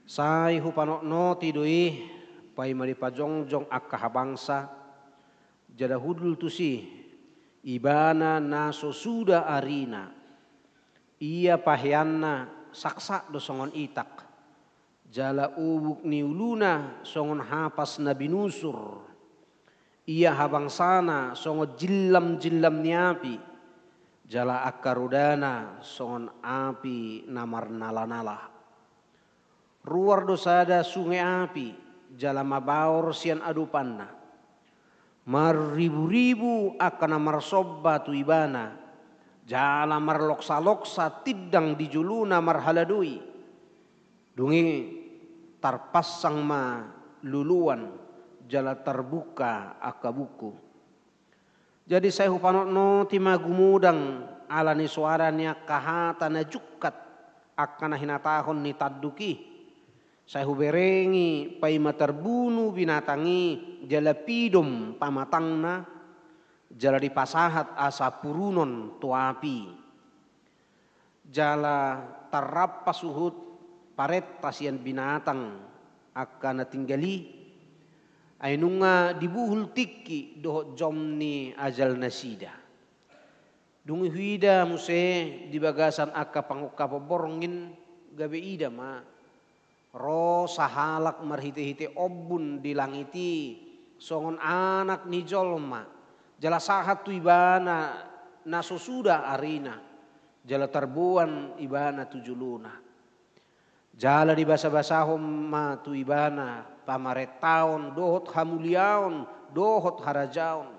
sai hupanokno tidui pai mari pajongjong akah bangsa jada hudul tusi ibana naso suda arina ia pahyanna saksa do songon itak jala ubuk niuluna songon hapas nabi nusur ia habangsana songon jillam niapi jala akarudana songon api namar nala-nala ruar dosada sungai api jala mabaor sian adupanna maribu-ribu akan namar sobba tu ibana jala marloksa-loksa tidang di juluna marhaladui dungi tarpasang ma luluan jala terbuka akabuku. Jadi saya hupanokno timagumudang alani suaranya kahatana jukat akana hinatahon ni taduki. Saya huberengi paima terbunu binatangi jala pidom pamatangna jala dipasahat asa purunon tuapi jala tarappa suhut paret pasian binatang akan tinggali ainunga dibuhul tiki dohot jomni ajal nasida dungi huida muse di bagasan akka pangukka poborongin gabe ida ma ro sahalak marhite-hite obun dilangiti songon anak ni jolma jala sahat tu ibana naso suda arina jala terbuan ibana tujuluna jala di basa-basahom ma tu ibana pamaretaon dohot hamuliaon dohot harajaon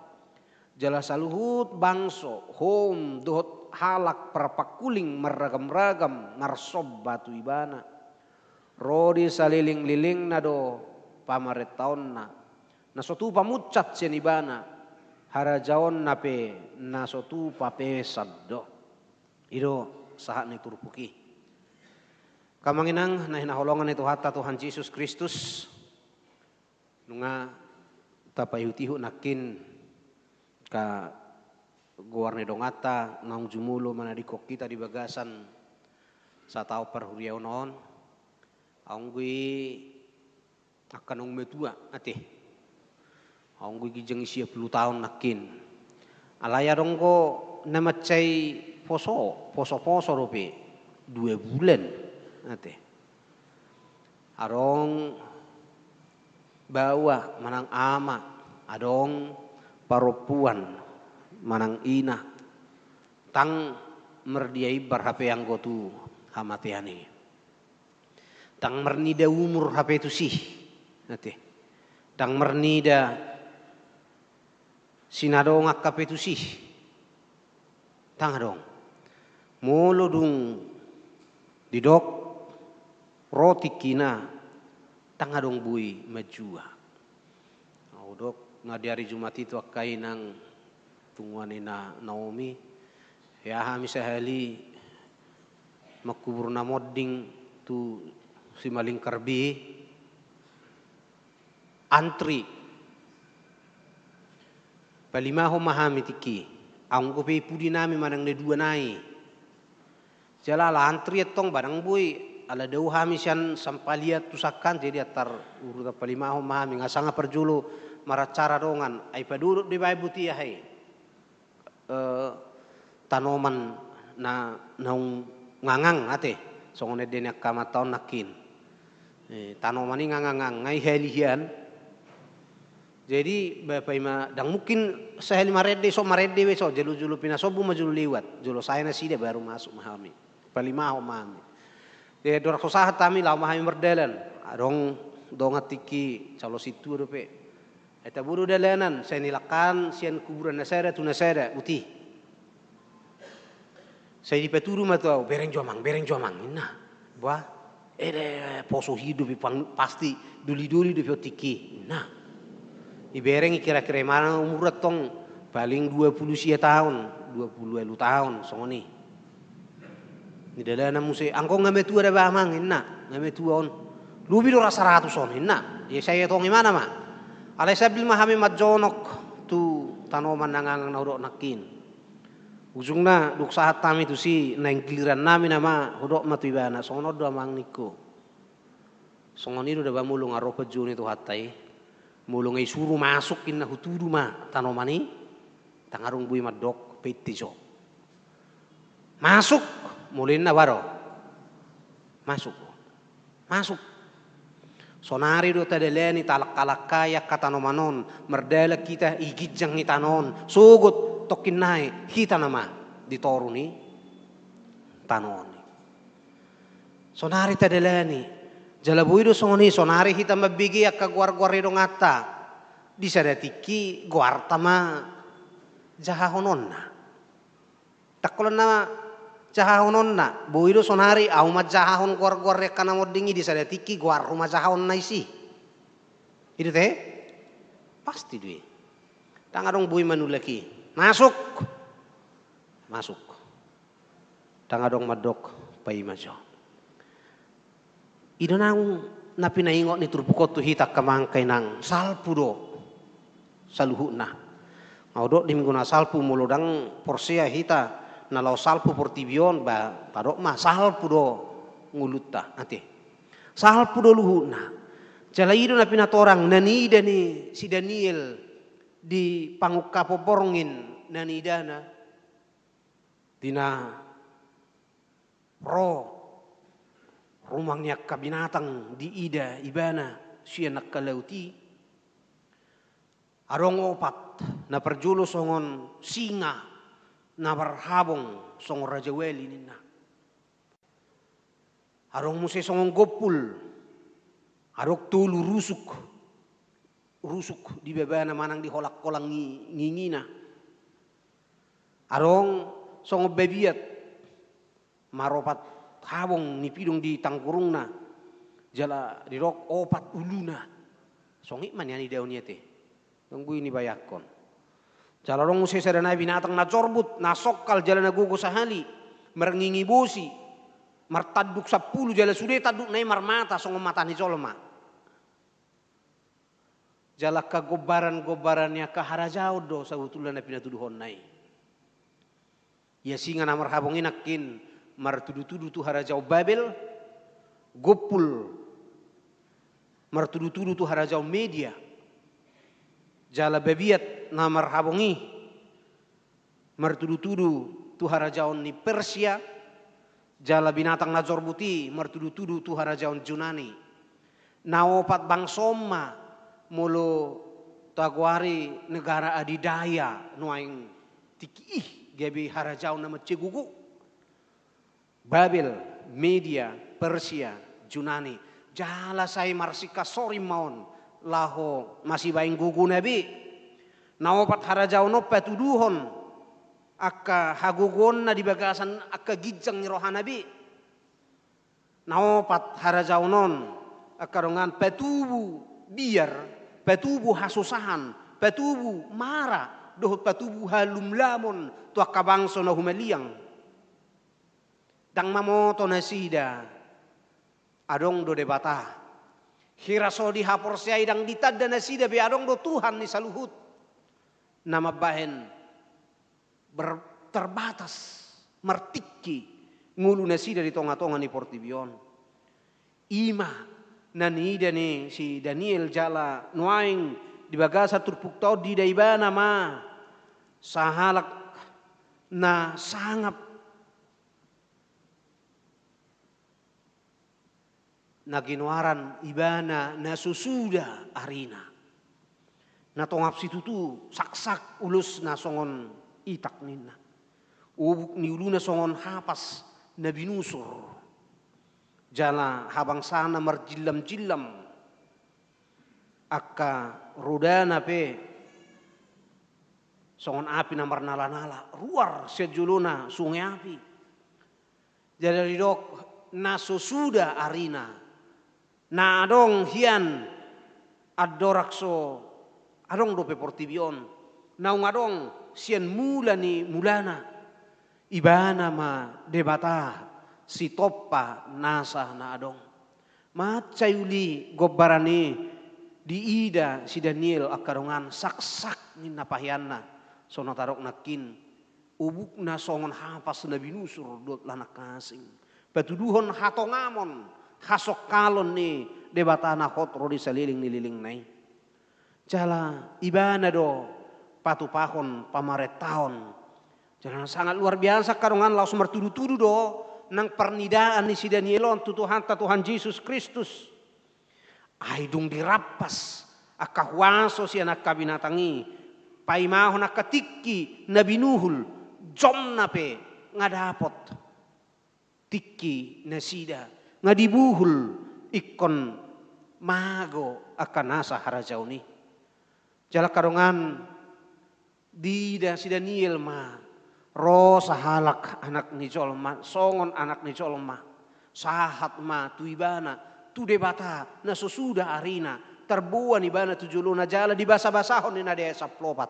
jala saluhut bangso hom dohot halak perpakuling meragam-ragam marsobba tu ibana rodi saliling-liling na do pamaretaon na nasotu pamucat sian ibana harajaon nape nasotu papesad do ido sahat ni turpuki kamanginang na hinaholongan itu hata Tuhan Yesus Kristus nunga tapayutihu nakin ka guarne dongata naung jumulo manadikok kita di bagasan sa tao perhuriaw noon aunggui akan ung metua ate Aung gijeng isia 10 tahun nakin. Alaya dong ko namacay poso rope 2 bulan ate. Arong bawa manang ama, adong parupuan manang ina. Tang merdiai berhape yang gotu hamatiani. Tang mernida umur hape tu sih ate. Tang mernida sinadong akapetu sih tangadong molo dung didok roti kina tangadong bui majua dok ngadiari Jumat itu akai nang tungguan na Naomi ya hami sahali makubur na modding tu si maling karbi antri palimaho mahami tiki ang kopi pudi nami manang ne 2 nai jala la antri etong barang bui ala deu hami sian sampaliat tusakan jadi atar uruta palimaho mahami ngasanga perjulu maracara dongan ai padurut di bai buti hai tanoman na naung ngangang ate songone dene kamataon nakin tanomani ngangang ngai helihian. Jadi bapak ima dang mungkin sehali marede so jelu pinasobu majulu liwat julu saya nasi dia baru masuk mahami palimaho mahami de dor kosahat tami lau mahami merdelan adong dongat tiki calo situ dope Eta buru dalanan saya nilakan sian kuburan nasada tu nasada uti. Saya di peturu matau bereng jomang nah. Bah poso hidup pasti duli-duli di tiki. Nah. Ibereng kira-kira mana umur tong paling 20 tahun, 20 tahun songoni. Ni dalanan musi angko ngame tua ada bamang ngame tua on. Lubi do rasa 100 on Ya saya tong mana mah? Alay sabil mahami majonok tu tanoman nangang naudok nakin. Ujungna duk saat tami tu si nang giliran nami nama hodok matibana songono do amang niko. Songoni do da mulung aro pejuni tu hatai. Mulung ai suruh masuk inna hutudu ma tanomani tangarung bui madok petiso. Masuk mulin na baro. Masuk. Sonari do tadaleni talak-kalakaya katanomanon merdala kita igijang itanon sugut tokin nai kita nama ditoruni tanoni. Sonari tadaleni jalabuido songoni sonari kita mabigi akka guar-guar do ngata disadatiki guartama jahahononna. Takkolon na jahahon na buido sonari au majahon guar-guar rekana modingi di sada tiki guar rumah jahon na isi itu teh pasti duit tangadong bui manulaki masuk tangadong madok pai majo ido nang napi naingot ni turpukot tu hitak kamangkay nang salpudo saluhu na ngaudok dimguna salpu mulodang porsia hita nalau salpu portibion ba padok mah salpu do ngulutta ate salpu do luhuna jalaido na pinatorang nani dani si Daniel di pangukka poporongin nani dana dina rumangnya kabinatang di ida ibana siya nakalauti arong opat na perjulo songon singa na barhabong song Raja Weli nina. Arong musi songong gopul. Arok tulu rusuk di bebana manang di holak kolang ngingina. Arong song bebiat maropat habong nipidong di tangkurungna. Jala dirok opat uluna. Songi man yani daunnya te. Tunggu ini bayakon. Jalarong musi sadana binatang na corbut, na sokal jalan na gugu sahali, merengingi bosi, martaduk 10 jala sudah taduk nai marmata song mata ni colma. Jala gobaran-gobarannya kaharajau do sabutulan na pinatuduhon nai. Ya singa na marhabong inakin martudu-tudu tu harajau Babel, gopul martudu-tudu tu harajau media. Jala bebiat na marhabongi martudu-tudu tu harajaon ni Persia jala binatang na jorbuti martudu-tudu tu harajaon Junani na opat bangsoma mulu taguari negara adidaya nuaing tiki gabi harajaon na macegugu Babel, Media, Persia, Junani jala say marsika sori maon laho masih baing gugu nabi naopat harajau no petuduhon akka hagugon na di bagasan akka gijang rohan nabi naopat harajau non akka rongan petubu biar petubu hasusahan petubu mara dohot petubu halum lamon tu akka bangso na humeliang dang mamoto nasida adong do debata hiraso di hapor siya idang ditadda na sida biadong do Tuhan ni saluhut nama bahen terbatas martiki ngulu na sida di tonga-tonga ni Portibion ima nanida ni si Daniel jala nuaing di bagasa turpuktau di daibana ma sahalak na sangap naginwaran ibana na susuda arina na tongap situtu saksak ulus na songon itak nina ubuk ni uluna songon hapas na binusur jala habang sana marjilam-jilam akka rudana pe songon api namar nala-nala ruar sejuluna sungai api. Jadi dok naso sudah arina na adong hian adorakso adong dope portibion naung adong sian mulani mulana ibana ma debata si toppa nasa na adong macayuli gobbarani di ida si Daniel akarongan sak-sak ni napahianna sono tarok nakin ubuk na songon hapas na binusur dot lanak kasing patuduhon hatongamon hasok kalon ni debatana hot rodi saliling nililing nai jala ibana do patupahon pamaret tahun jala sangat luar biasa karongan laos mertudu-tudu do nang pernidaan ni si Danielon tutuhan Tuhan Yesus Kristus aidung dirapas akahuaso si anak kabinatangi paimahon akatikki nabinuhul jom nape ngadapot tikki nasida ngadibuhul ikon mago akan nasa harajau ni jala karongan dida si Daniel ma rosa halak anak ni jolma songon anak ni jolma sahat ma tuibana tu debata na sesudah arina terbuan ibana tujuluna jala di basa-basahon ni nade saplopat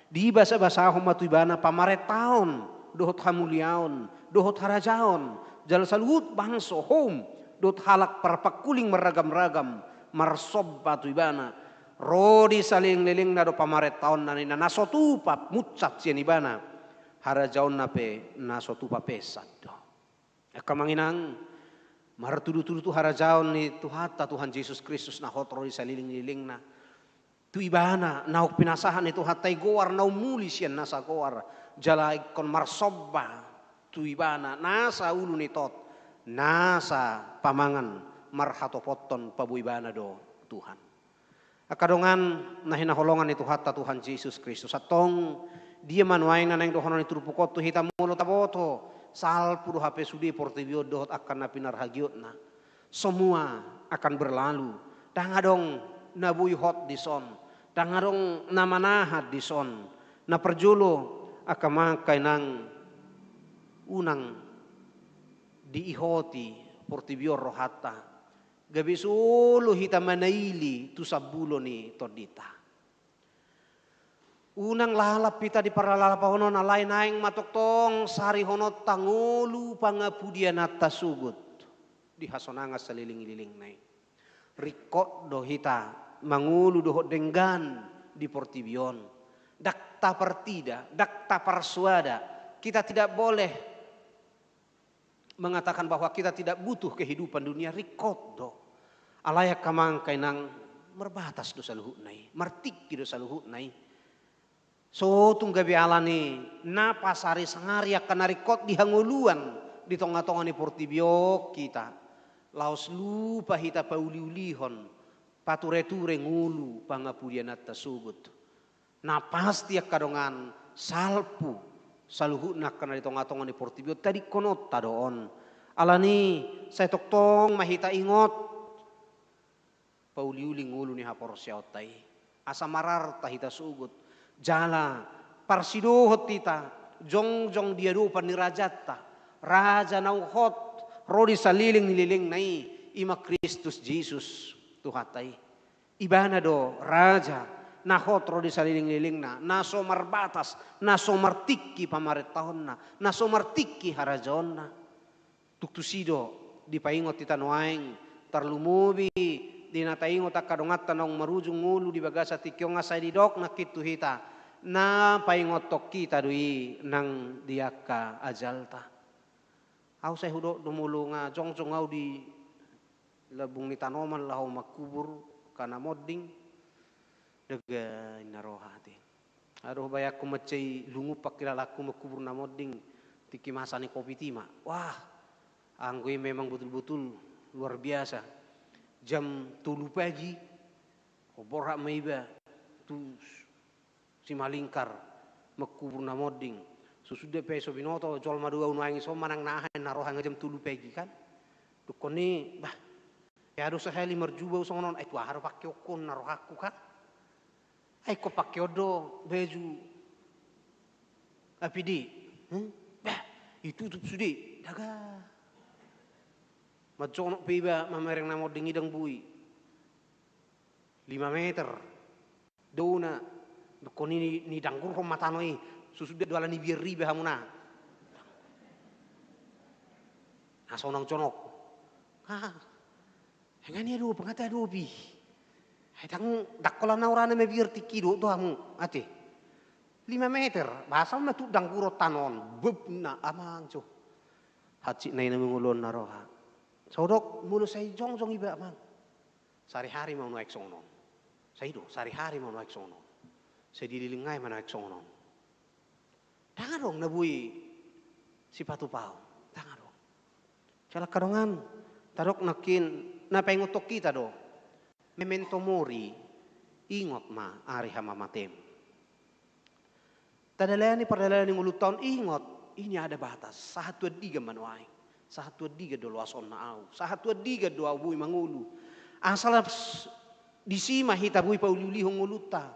di basa-basahon matu ibana pamaret taon dohot hamuliaon dohot harajaon jala saluhut bangso home dot halak perpakuling meragam-ragam marsob batu ibana rodi saling liling na do pamaret taon na ni nasotupa mucat sian ibana harajaon nape nasotupa pesat do akamanginang martudu-tudu tu harajaon ni tuhata Tuhan Yesus Kristus na hotro di saliling-liling na tu ibana nauk pinasahan itu hatai goar nau muli sian nasa goar jala ikon marsobba tu ibana nasa ulu ni tot nasa pamangan marhato poton pabu ibana do Tuhan akadongan nahina holongan itu hatta Tuhan Yesus Kristus atong dia manuaing na nang dohonon itu rupukot tu hitam mulut taboto sal puru HP sudi portibio dohot akan napinar hagiot na semua akan berlalu dangadong nabui hot di son dangadong namanahat di son na perjolo akamakai nang unang diihoti portibio rohata gabi solo hita manaili tu sabulo ni todita unang lalap pita di paralalapahono na lain naing matoktong sari honot tangolu pangapudian atas sugut di hasonanga saliling-liling nai rikot dohita mangulu dohot denggan di portibion dakta partida dakta parsuada kita tidak boleh mengatakan bahwa kita tidak butuh kehidupan dunia rikot do alayak kamang kainang merbatas dosa luhut nai martik dosa luhut nai so tunggabi alani na pasari sangari akan narikot dihanguluan di tonga-tonga ni portibio kita laos lupa hita pauliulihon pature-ture ngulu pangapudian atas sugut na pasti akadongan salpu saluhut nak kana di tonga-tonga ni portibio tadi konot tadoon alani saya toktong mahita ingot pauliuli ngulu ni hapor siautai asa marar tahita sugut jala parsidohot tita jong dia do panirajata raja nau hot rodi saliling nililing nai ima Kristus Jesus tuhatai ibana do raja na hot rodi saliling nililing na so marbatas na so martikki pamaret tahun na so martikki harajon na tuktusido dipaingot tita noaing tarlumubi dinataingot akadongat tanong marujung ngulu di bagasa tikyong asay didok nakit hita na paingot tok kita dui nang diaka ajalta au say hudo dumulu nga jong au di labung ni tanoman lahu makubur kana modding daga inarohati aduh bayak ku macei lungu pakilalaku makubur na modding tiki masani kopi tima wah anggoi memang betul-betul luar biasa jam 3 pagi oborak maiba tu si malingkar makubur na modding susude peso binoto jol madua unaingi so manang nahan narohan jam 3 pagi kan tukoni bah Ya do sekali merjuba usonon ai tuah haro pakai okon naroh aku kak. Ai ko pakai odo baju. Api di. Bah, itu tuh sudi daga. Maconok piba mamereng namo dingi dang bui. 5 meter. Dona koni ni danggur rom matanoi susudah dua ni biar ribe hamuna. Asonong conok. Hengani aduh pengata aduh pi. Hai tang dakola naurana me biar tiki do to hamu ate. 5 meter bahasa mah tu danggur tanon bebna amang co. Haci nai na mengulon naroha. Sodok mulu saya jong iba amang. Sari-hari mau naik sono. Saya do sari-hari mau naik sono. Saya dililingai mana naik sono. Tangan dong nabui si patu pau. Tangan dong. Cala kadongan tarok nakin na pengotok kita do. Memento mori ingot ma ari hama matem. Tadalayani perdalayani ngulut tahun ingot ini ada batas. 1-2 manuai. 1-2 do luason na au. 1-2 do au bui mangulu. Asal di sima hita bui pauliuli nguluta.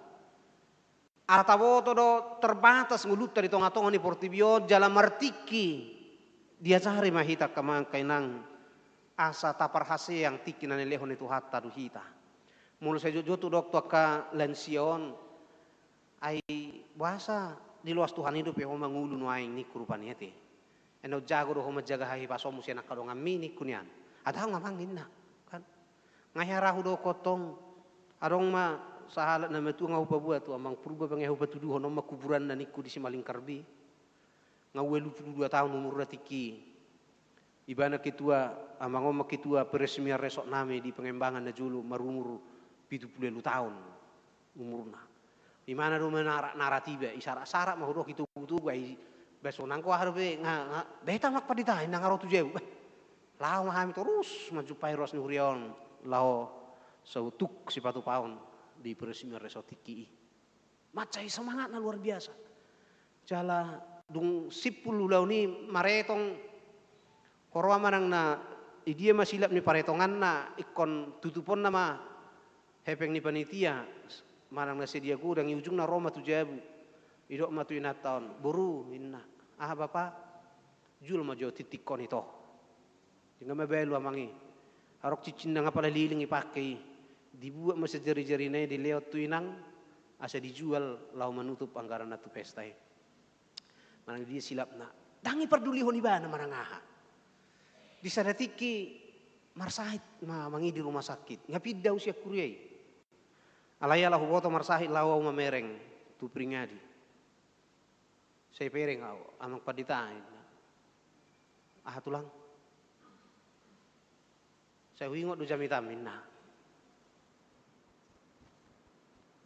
Artaboto do terbatas nguluta di tonga-tonga ni Portibio jalan martiki. Dia cari mahita kamangkay nang asa tapar hase yang tiki na nilehon itu hatta du hita. Mulu sa jojo doktor ka lension ay bahasa di luas Tuhan hidup ya homa ngulu no aing ni kurupan yete. Eno jago do homa jaga hahi pasomu sia nakadong amini kunian. Ada ngamang ninna kan. Ngayarahu do kotong adong ma sahalat na metu ngau pabuat tu amang purba bangehu patudu hono ma kuburan na niku di Simaling Karbi. Ngawelu 22 tahun umur tiki. Ibana ketua amang oma ketua peresmian resok name di pengembangan na julu marumur 70 tahun umurna. Di mana do menara tiba isara-sara mah do kitu butuh gai beso nangko harbe nga beta mak padita nang aro tujeu. Lao mahami terus maju pairos ni hurion lao sautuk si patu paun di peresmian resok tiki. Macai semangat na luar biasa. Jala dung 10 lau ni maretong korwa manang na idia masilap ni paretongan na ikon tutupon nama hepeng ni panitia manang na sedia ku dang ujung na Roma 7.000 idok matu inataon buru inna bapak jul majo titikon ito jangan mabelu amangi harok cicin na nga pala liling ipakai dibuat masa jari-jari na di leot tu inang asa dijual lau menutup anggaran natu pesta manang dia silap na dangi perduli honi bana marangaha di sadatiki marsahit mangi di rumah sakit ngapidda usia kuriai alaya lahu boto marsahit lawa mamereng tu pringadi saya pereng au amang paditain tulang saya wingot du jamitam minna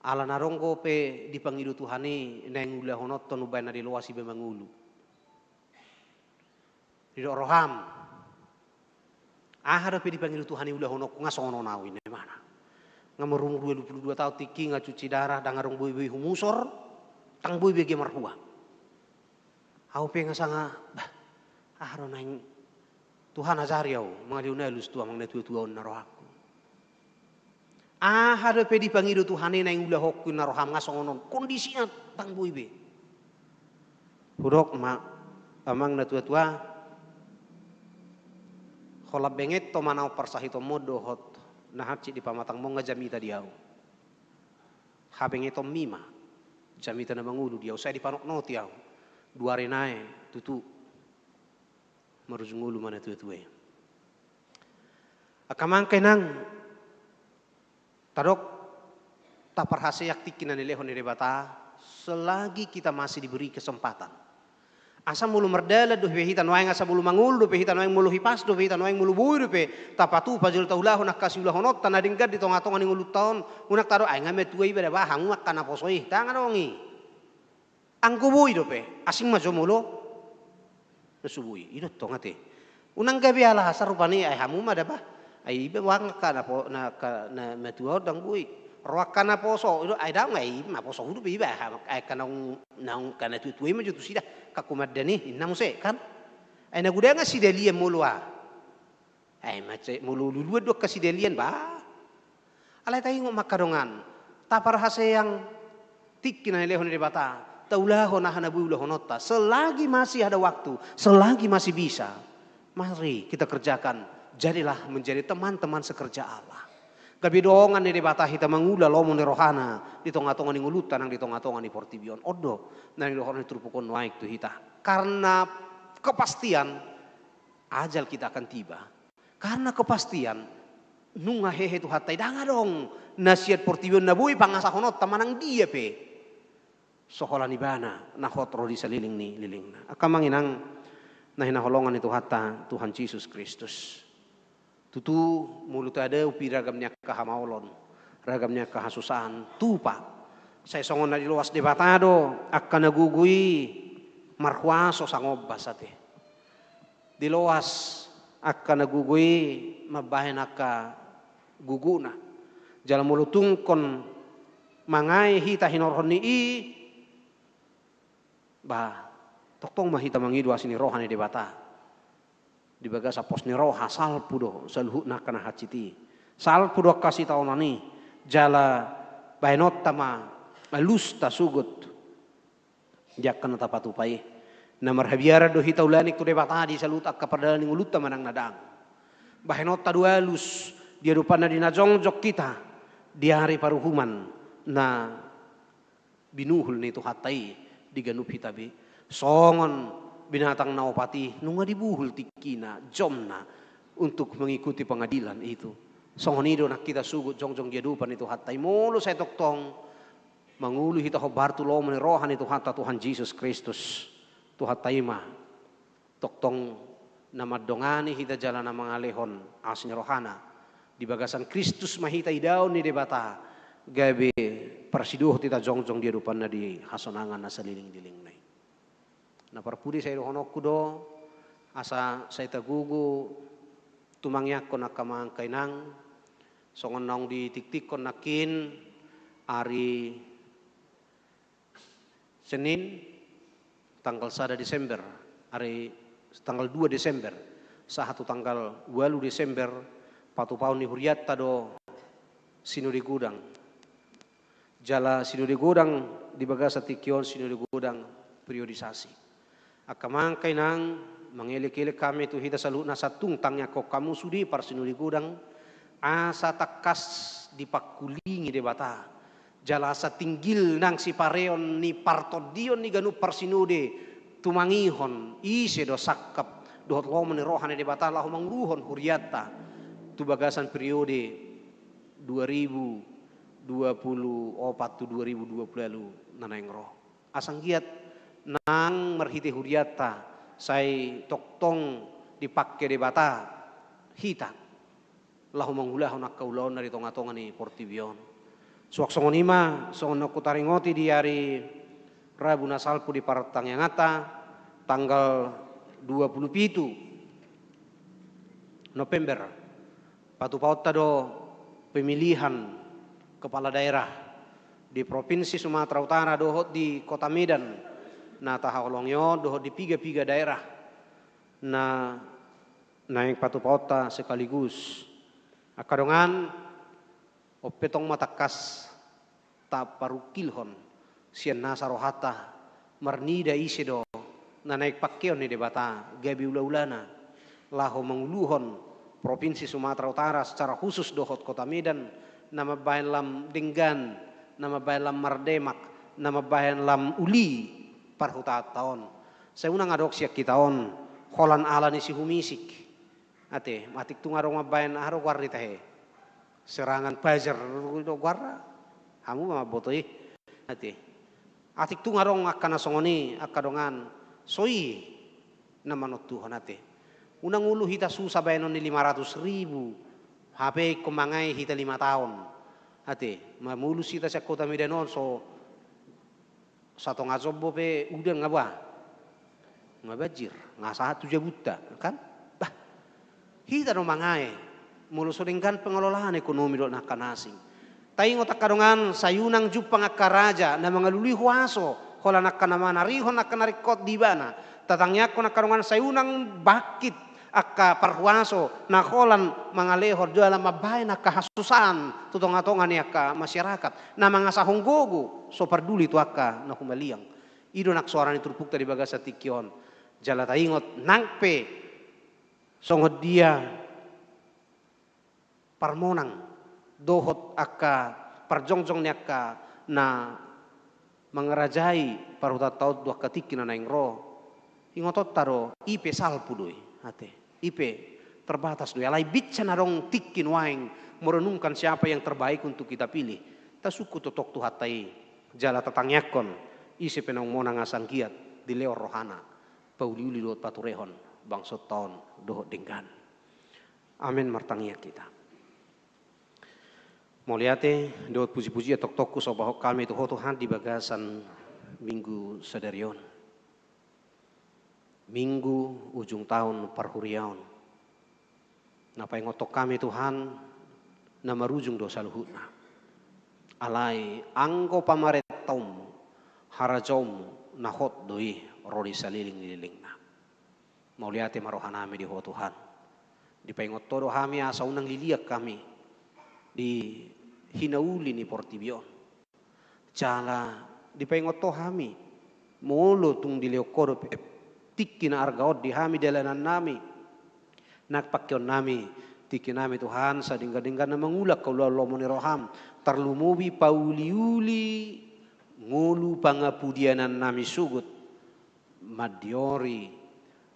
ala naronggo pe dipangidu Tuhani neng ulah honoton ubay na diluasi be mangulu. Didok roham. Ahara pe dipangidu Tuhani ulah honok ngasono nawin ne mana. Ngamurung 22 tahun tiki ngacuci darah dangarong bui-bui humusor tang bui bege marhua. Au pe ngasanga ahara nang Tuhan azariau mangaliuna lus tua mang tua-tua na rohaku. Ada pe dipangidu Tuhan na yang ulah hokku na roham ngasongonon kondisinya tang buibe. Hudok ma amang na tua-tua kolab benget to manau persahito modo hot na hapci di pamatang mo nga jamita diau. Habengeto mima jamita na mangulu diau saya di panok no tiau. Dua renae tutu marujungulu mana tua-tua. Akamang kenang tadok tak perhaseyak tikinan nilehon ni rebata selagi kita masih diberi kesempatan. Asa mulu merdala do hitan waeng asa mulu mangul do hitan waeng mulu hipas do hitan waeng mulu bui do pe tapatu pajul taulah nak kasih ulah honot tanah dingkat di tonga-tonga ni ngulut tahun unak taro ay ngame tuai bere bah hangu kana posoi tangan ongi. Angku bui do pe asing majo mulo nesubui idot tongate. Unang gabi ala sarupani ay hamu mada bah ay ibe wang kana po na metuo dang bui roakana poso itu ay dang ay ma poso hudu ibe ay kanang nang kana tutuy ma jutu sida kakumadani inang se kan ay naguda nga sida liya mulwa Macam mulu dua kasih delian ba. Alay tayo makadongan. Tapar hase yang tik na lehon di bata. Taulaho na hanabu lahonota. Selagi masih ada waktu, selagi masih bisa, mari kita kerjakan. Jadilah menjadi teman-teman sekerja Allah. Kabidongan di bata kita mangula lomo ni rohana di tonga-tonga ni ngulutan nang di tonga-tonga ni portibion. Odo nang di rohana turupukon naik tu hita. Karena kepastian ajal kita akan tiba. Karena kepastian nunga hehe tu hatai danga dong nasihat portibion nabui pangasahonot tamanang dia pe sokola ni bana na hotro di saliling ni liling na akamanginang na hinaholongan itu hatta Tuhan Yesus Kristus tutu mulut ada upi ragamnya kahamaolon ragamnya kahasusahan tupa saya songon na di luas debatado akan nagugui marhuaso sangobas ate di luas akan nagugui mabahin aka guguna jalan mulutung kon mangai hita hinorhon ni ba toktong mahita mangidu asini rohani de bata di bagas apos ni roha sal pudo salhu nakana haciti sal pudo kasih taunani jala bainot tama malusta sugut jakkan tapatupai na marhabiara do hitaulani tu de bata di salut akka pardalani nguluta manang nadang bahenot tadualus dia rupana di najongjok kita di hari paruhuman na binuhul ni tu hatai diganup hitabe songon binatang naopati nunga dibuhul tikina jomna untuk mengikuti pengadilan itu songon ido nak kita sugut jongjong dia dupan itu hatai mulu saya toktong mangulu hita hobartu lo meni rohan itu hatta Tuhan Yesus Kristus tu hatai mah toktong nama dongani hita jalan nama ngalehon asnya rohana di bagasan Kristus mahita idaun ni debata gabe persiduh tita jongjong dia rupanna di hasonangan na saliling-liling nai na parpudi saya rohonok kudo asa saya tagugu tumangyak ko nakamang kainang songon naong di tik-tik ko nakin ari Senin tanggal 1 Desember hari tanggal 2 Desember satu tanggal 8 Desember patu paun ni huriat tado sinudi gudang jala sinudi gudang di bagasa tikion sinudi gudang periodisasi akamang kainang mengelek-elek kami tu hita saluna satung tangnya kok kamu sudi par sinudi gudang asa takas dipakulingi de bata jala asa tinggil nang si pareon ni partodion ni ganu parsinude tumangihon ise do sakap dohot lomo ni rohane de bata lahu mangruhon huriata tu bagasan periode 2024 tu 2020 lalu nanaing roh asang giat nang merhiti huriata sai toktong dipakai de bata hita lahu mangulah nak kaulon dari tonga-tonga ni portibion suak songonima songon aku taringoti di hari Rabu nasalpu di Partang yang ngata tanggal 27 November patu pauta do pemilihan kepala daerah di Provinsi Sumatera Utara dohot di Kota Medan na tahaolongyo dohot di piga-piga daerah na naik patu pauta sekaligus akadongan opetong matakas taparukilhon sian nasa rohata marnida isedo na naik pakkeon ni debata gabi ula-ulana laho manguluhon Provinsi Sumatera Utara secara khusus dohot Kota Medan nama bayan lam Denggan nama bayan lam Mardemak nama bayan lam Uli parhuta taon saya unang adok siak kitaon holan ala ni si humisik ate matik tungarong mabayan aro warri tahe serangan pajar do guarra hamu ma botoi ati atik tu ngarong akana songoni akadongan soi nama no Tuhan ate unang ulu hita susah bayanon ni 500.000 HP kumangai hita 5 tahun ate mamulus hita sa Kota Medan so satu ngazobo pe udah ngabajir ngasa 7 juta kan bah hita no mangai mulusulingkan pengelolaan ekonomi do nakanasing. Taingo takadongan sayunang jupang akaraja na mga luli huaso hola nakanama narihon nakanarikot di bana. Tatangyak ko nakadongan sayunang bakit akka parhuaso nakolan mangalehor juala mabay na kahasusan tutong-atongan ni akka masyarakat na mga sahonggogo so parduli tu akka na kumaliang ido naksuara ni turpuk tadi baga sa tikyon jala taingot nangpe songod dia parmonang dohot akka parjongjong ni akka na mangarajai parutat taut dua katiki na naing ro ingotot taro ipe salpu doi ate ipe terbatas doi alai bitsa narong tikin waing merenungkan siapa yang terbaik untuk kita pilih tasuku totok tu hatai jala tatangyakon isi penang monang asang kiat di leor rohana pauliuli dot paturehon bangsot taon dohot denggan amin martangyak kita Moliate dot puji-puji tok tokku sobahok kami tu Tuhan di bagasan minggu sedarion. Minggu ujung tahun parhuriaon. Napa ngotok kami Tuhan na marujung dosa luhutna. Alai angko pamaret taum harajom nahot doi rodi saliling-lilingna. Mauliate marohanami di Tuhan. Di paingot todo kami asa unang liliak kami di hinauli ni portibion. Jala di paingot to kami molo tung dileokoro tiki na argaot di hami dalanan nami nakpakyon nami tiki nami Tuhan sa dingga-dingga na mangulak kaulo ni roham tarlumubi pauliuli ngulu pangapudianan nami sugut madiori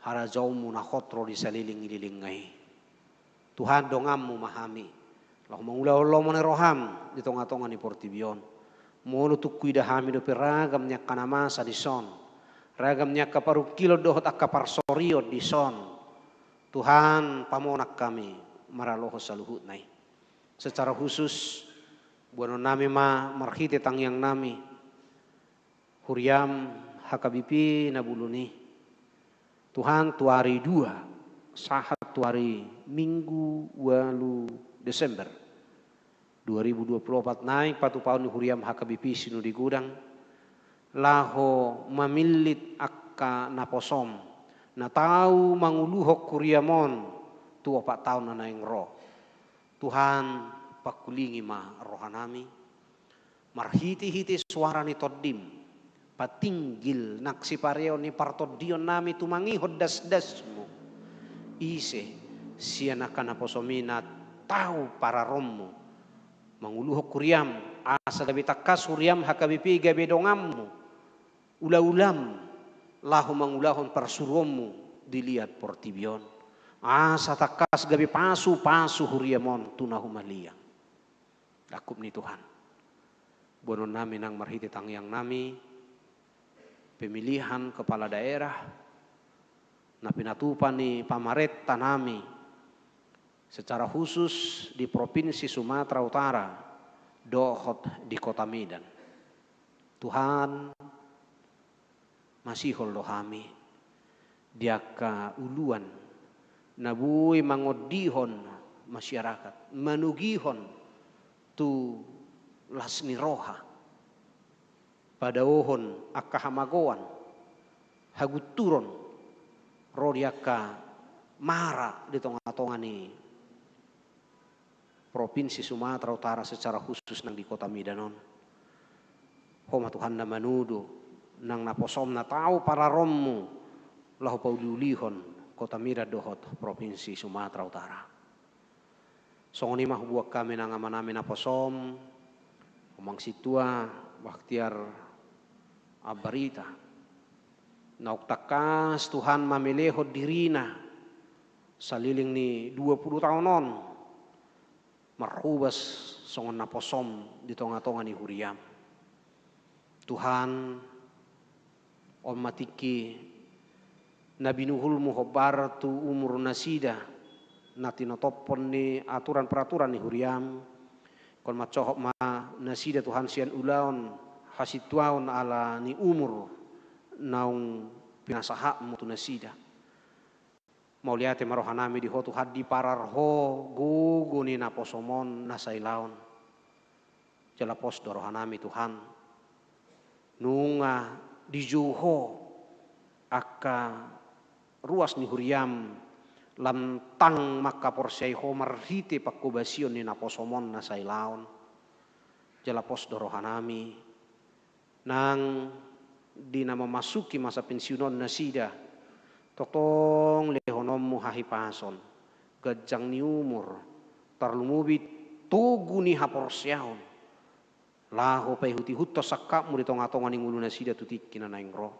harajaumu na khotro di saliling-liling ngai Tuhan dongammu mahami lah mangula ni roham di tonga-tonga ni portibion mulu tukui dah hami do peragam nya kanama sa di son ragam nya kaparu kilo dohot akapar sorio di son Tuhan pamonak kami maraloho saluhut nai secara khusus buano nami ma marhite tangyang nami huriam hakabipi nabuluni Tuhan tuari 2 sahat tuari minggu walu Desember 2024 naik patu paun ni huriam hakabipi sinu di gudang laho mamilit akka naposom na tau manguluhok kuriamon tu 4 tahun na naing ro Tuhan pakulingi ma rohanami marhiti-hiti suara ni toddim patinggil naksi pareo ni partodion nami tumangi hodas-dasmu ise sianaka naposominat tahu para rommu manguluhok kuriam asa gabi takas kuriam hakabipi gabi dongammu ula-ulam lahu mangulahon persurommu dilihat portibion asa takas gabi pasu huriamon tunahu malia akup ni Tuhan bonon nami nang marhiti tangyang nami pemilihan kepala daerah na pinatupan ni pamaret tanami secara khusus di Provinsi Sumatera Utara, dohot di Kota Medan. Tuhan masih holdohami diaka uluan nabui mangodihon masyarakat manugihon tu lasni roha pada ohon akahamagoan haguturon rodiaka mara di tonga-tonga ni Provinsi Sumatera Utara secara khusus nang di Kota Medanon. Homa Tuhan na manudo nang naposom na tao para rommu lahu paululihon Kota Medan dohot Provinsi Sumatera Utara. Songoni mah buak kami nang amanami naposom omang situa Bakhtiar Abarita. Nauk takas Tuhan mameleho dirina saliling ni 20 tahunon marhubas songon naposom di tonga-tonga ni huriam Tuhan om matiki nabinuhul muhobar tu umur nasida natinotopon ni aturan peraturan ni huriam kon macohok ma nasida Tuhan sian ulaon hasituaon ala ni umur naung pinasahak mutu nasida mauliate marohanami di hotu hadi pararho gugu ni naposomon nasailaon jalapos dorohanami Tuhan nunga dijuho akka ruas ni huriam lantang maka porsai homar hite pakubasion ni naposomon na sailaon jalapos dorohanami nang di nama masuki masa pensiunon na sida totong lehonommu hahipason gajang ni umur tarlumubit tugu ni haporsiaon laho pai huti hutto sakap mu di tonga-tonga ning ulu na sida tutik kina naing roh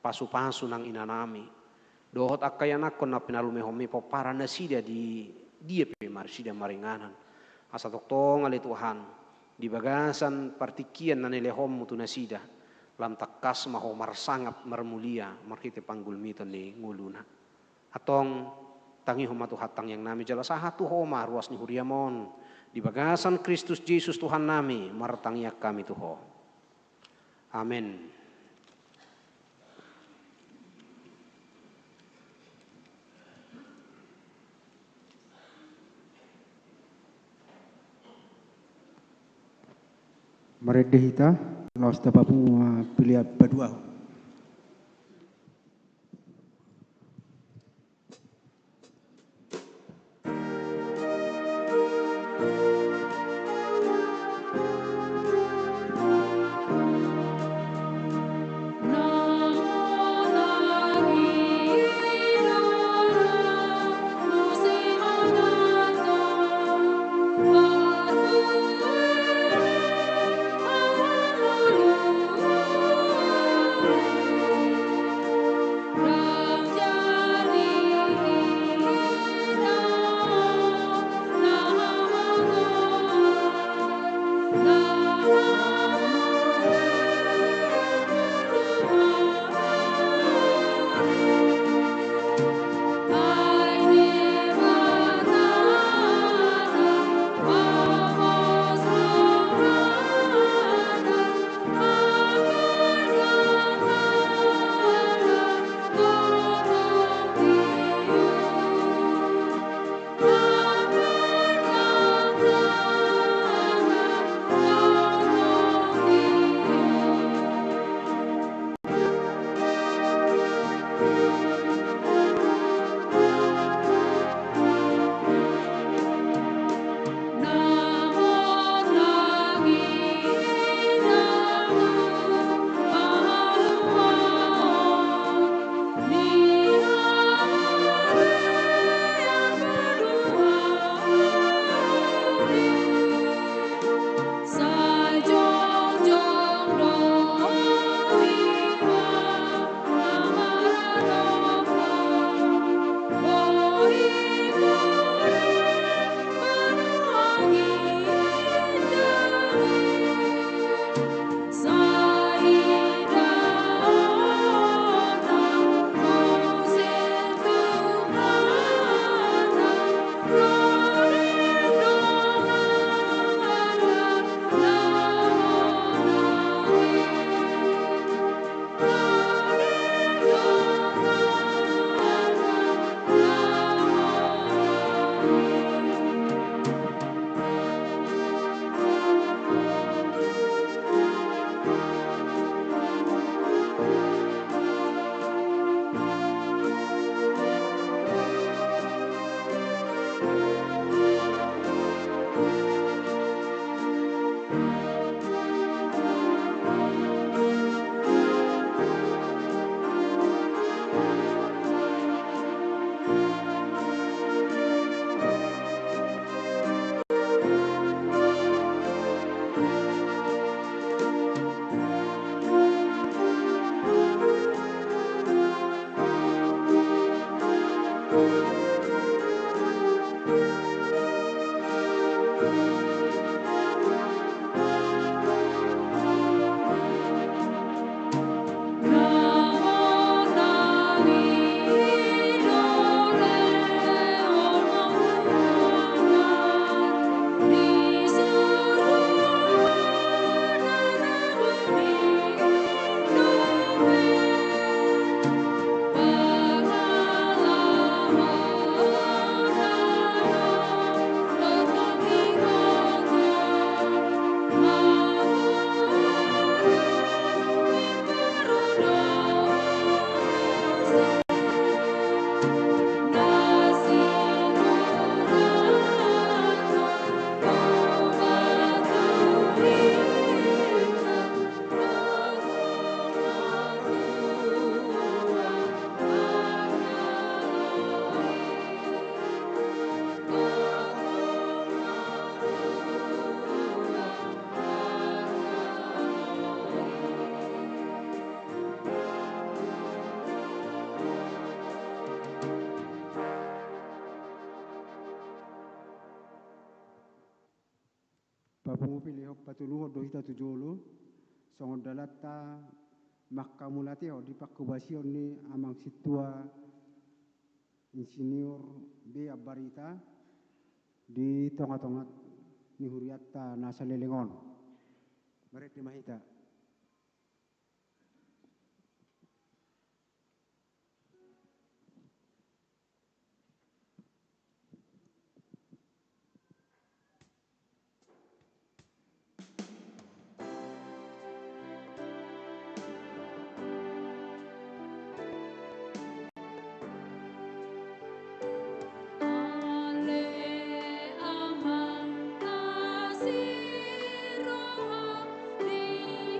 pasu-pasu nang inanami dohot akayana kon na pinalume homi popara na sida di dia pe mar sida maringanan asa toktong ale Tuhan di bagasan partikian na nilehom mutu na sida lam takas maho marsangat marmulia markite panggul miton ni nguluna atong tangi homatu hatang yang nami jala sahatu homa ruas ni huriamon di bagasan Kristus Yesus Tuhan nami martangiak kami tuho amin. Maredehita, laos tapapu pilih badua. Hallelujah. patuluho do hita tujulu songo dalata makamulati o di pakkubasion ni amang situa insinyur B Abarita di tonga-tongat ni huriatta nasa lelengon. Mari di mahita. Ale amang kasih roha di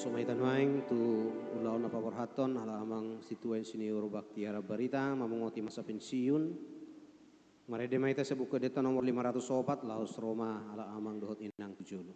Sumaitan waing tu ulaon na paborhaton hala amang situen senior Baktiar Ambarita mamungoti masa pensiun. Marede maita sebuka deta nomor 504 Laos Roma hala amang dohot inang tujulu.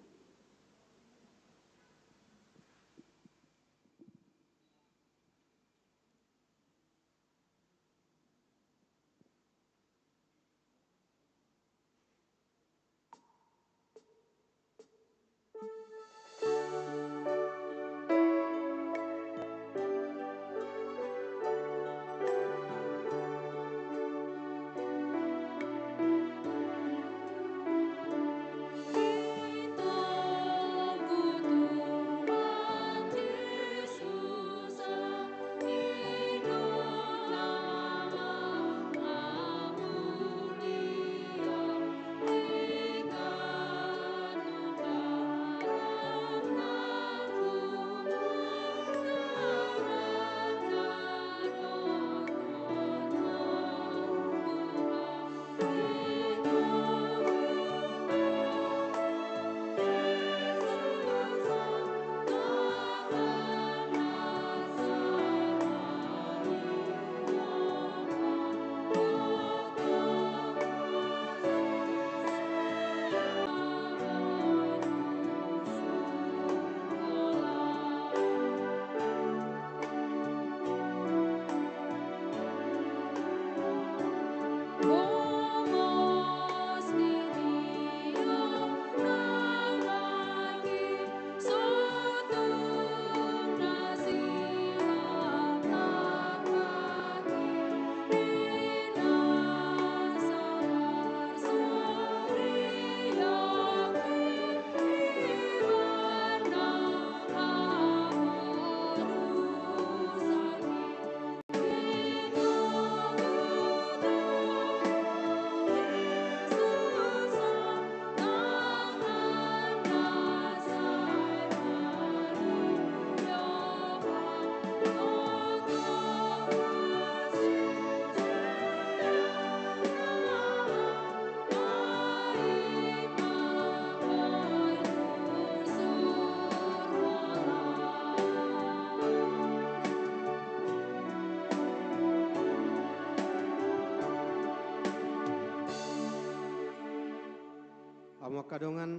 Kadongan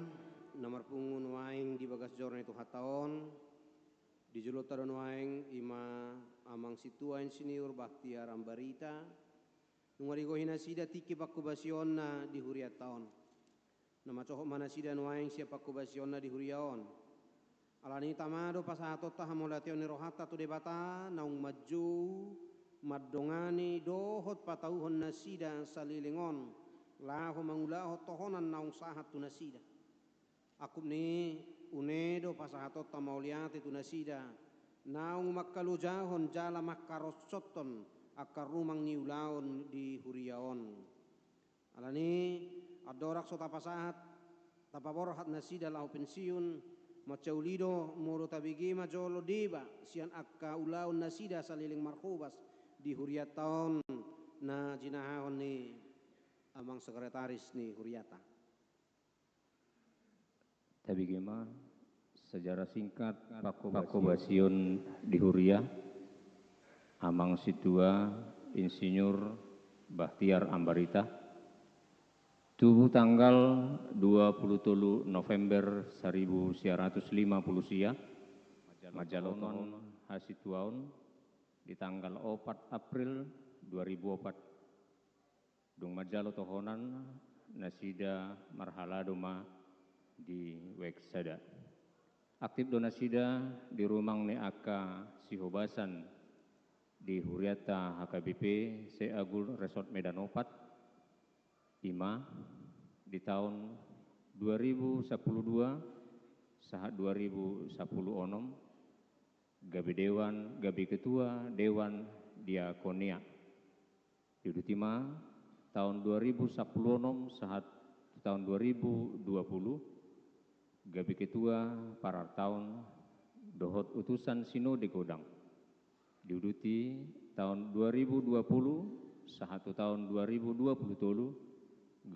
nomor pungun waing di bagas jorna itu hataon di julot tadon waing ima amang situan senior Baktiar Ambarita nungarigo hinasida tiki pakubasionna di huriat taon nama cohok manasida waing siapa pakubasionna di huriaon alani tamado pasato tahamolation ni rohata tu debata naung maju madongani dohot patauhon nasida salilingon lahu mangulaho tohonan naung sahat tunasida. Akub ni unedo pasahatot tamauliati tunasida. Naung makkalujahon jala makkarossoton akar rumang niulaon di huriaon. Alani adorak sota pasahat tapaborhat nasida lahu pensiun macaulido moro tabigi majolo deba sian akka ulaon nasida saliling marhubas di huriat taon na jinahahon ni amang sekretaris ni Huriata. Tabigima sejarah singkat Pakobasion di Huria amang situa Insinyur Baktiar Ambarita tubuh tanggal 27 November 1950 sia Majaloton Hasituaun di tanggal 4 April 2004 Dung majalo tohonan nasida marhaladoma di Weksada. Aktif do nasida di rumang ne aka sihobasan di Huriata HKBP Seagul Resort Medan Opat Ima di tahun 2012 saat 2010 onom gabi ketua Dewan Diakonia Diudutima tahun 2010 saat tahun 2020 gabi ketua para tahun dohot utusan sinode Godang diuduti tahun 2020 saat tahun 2020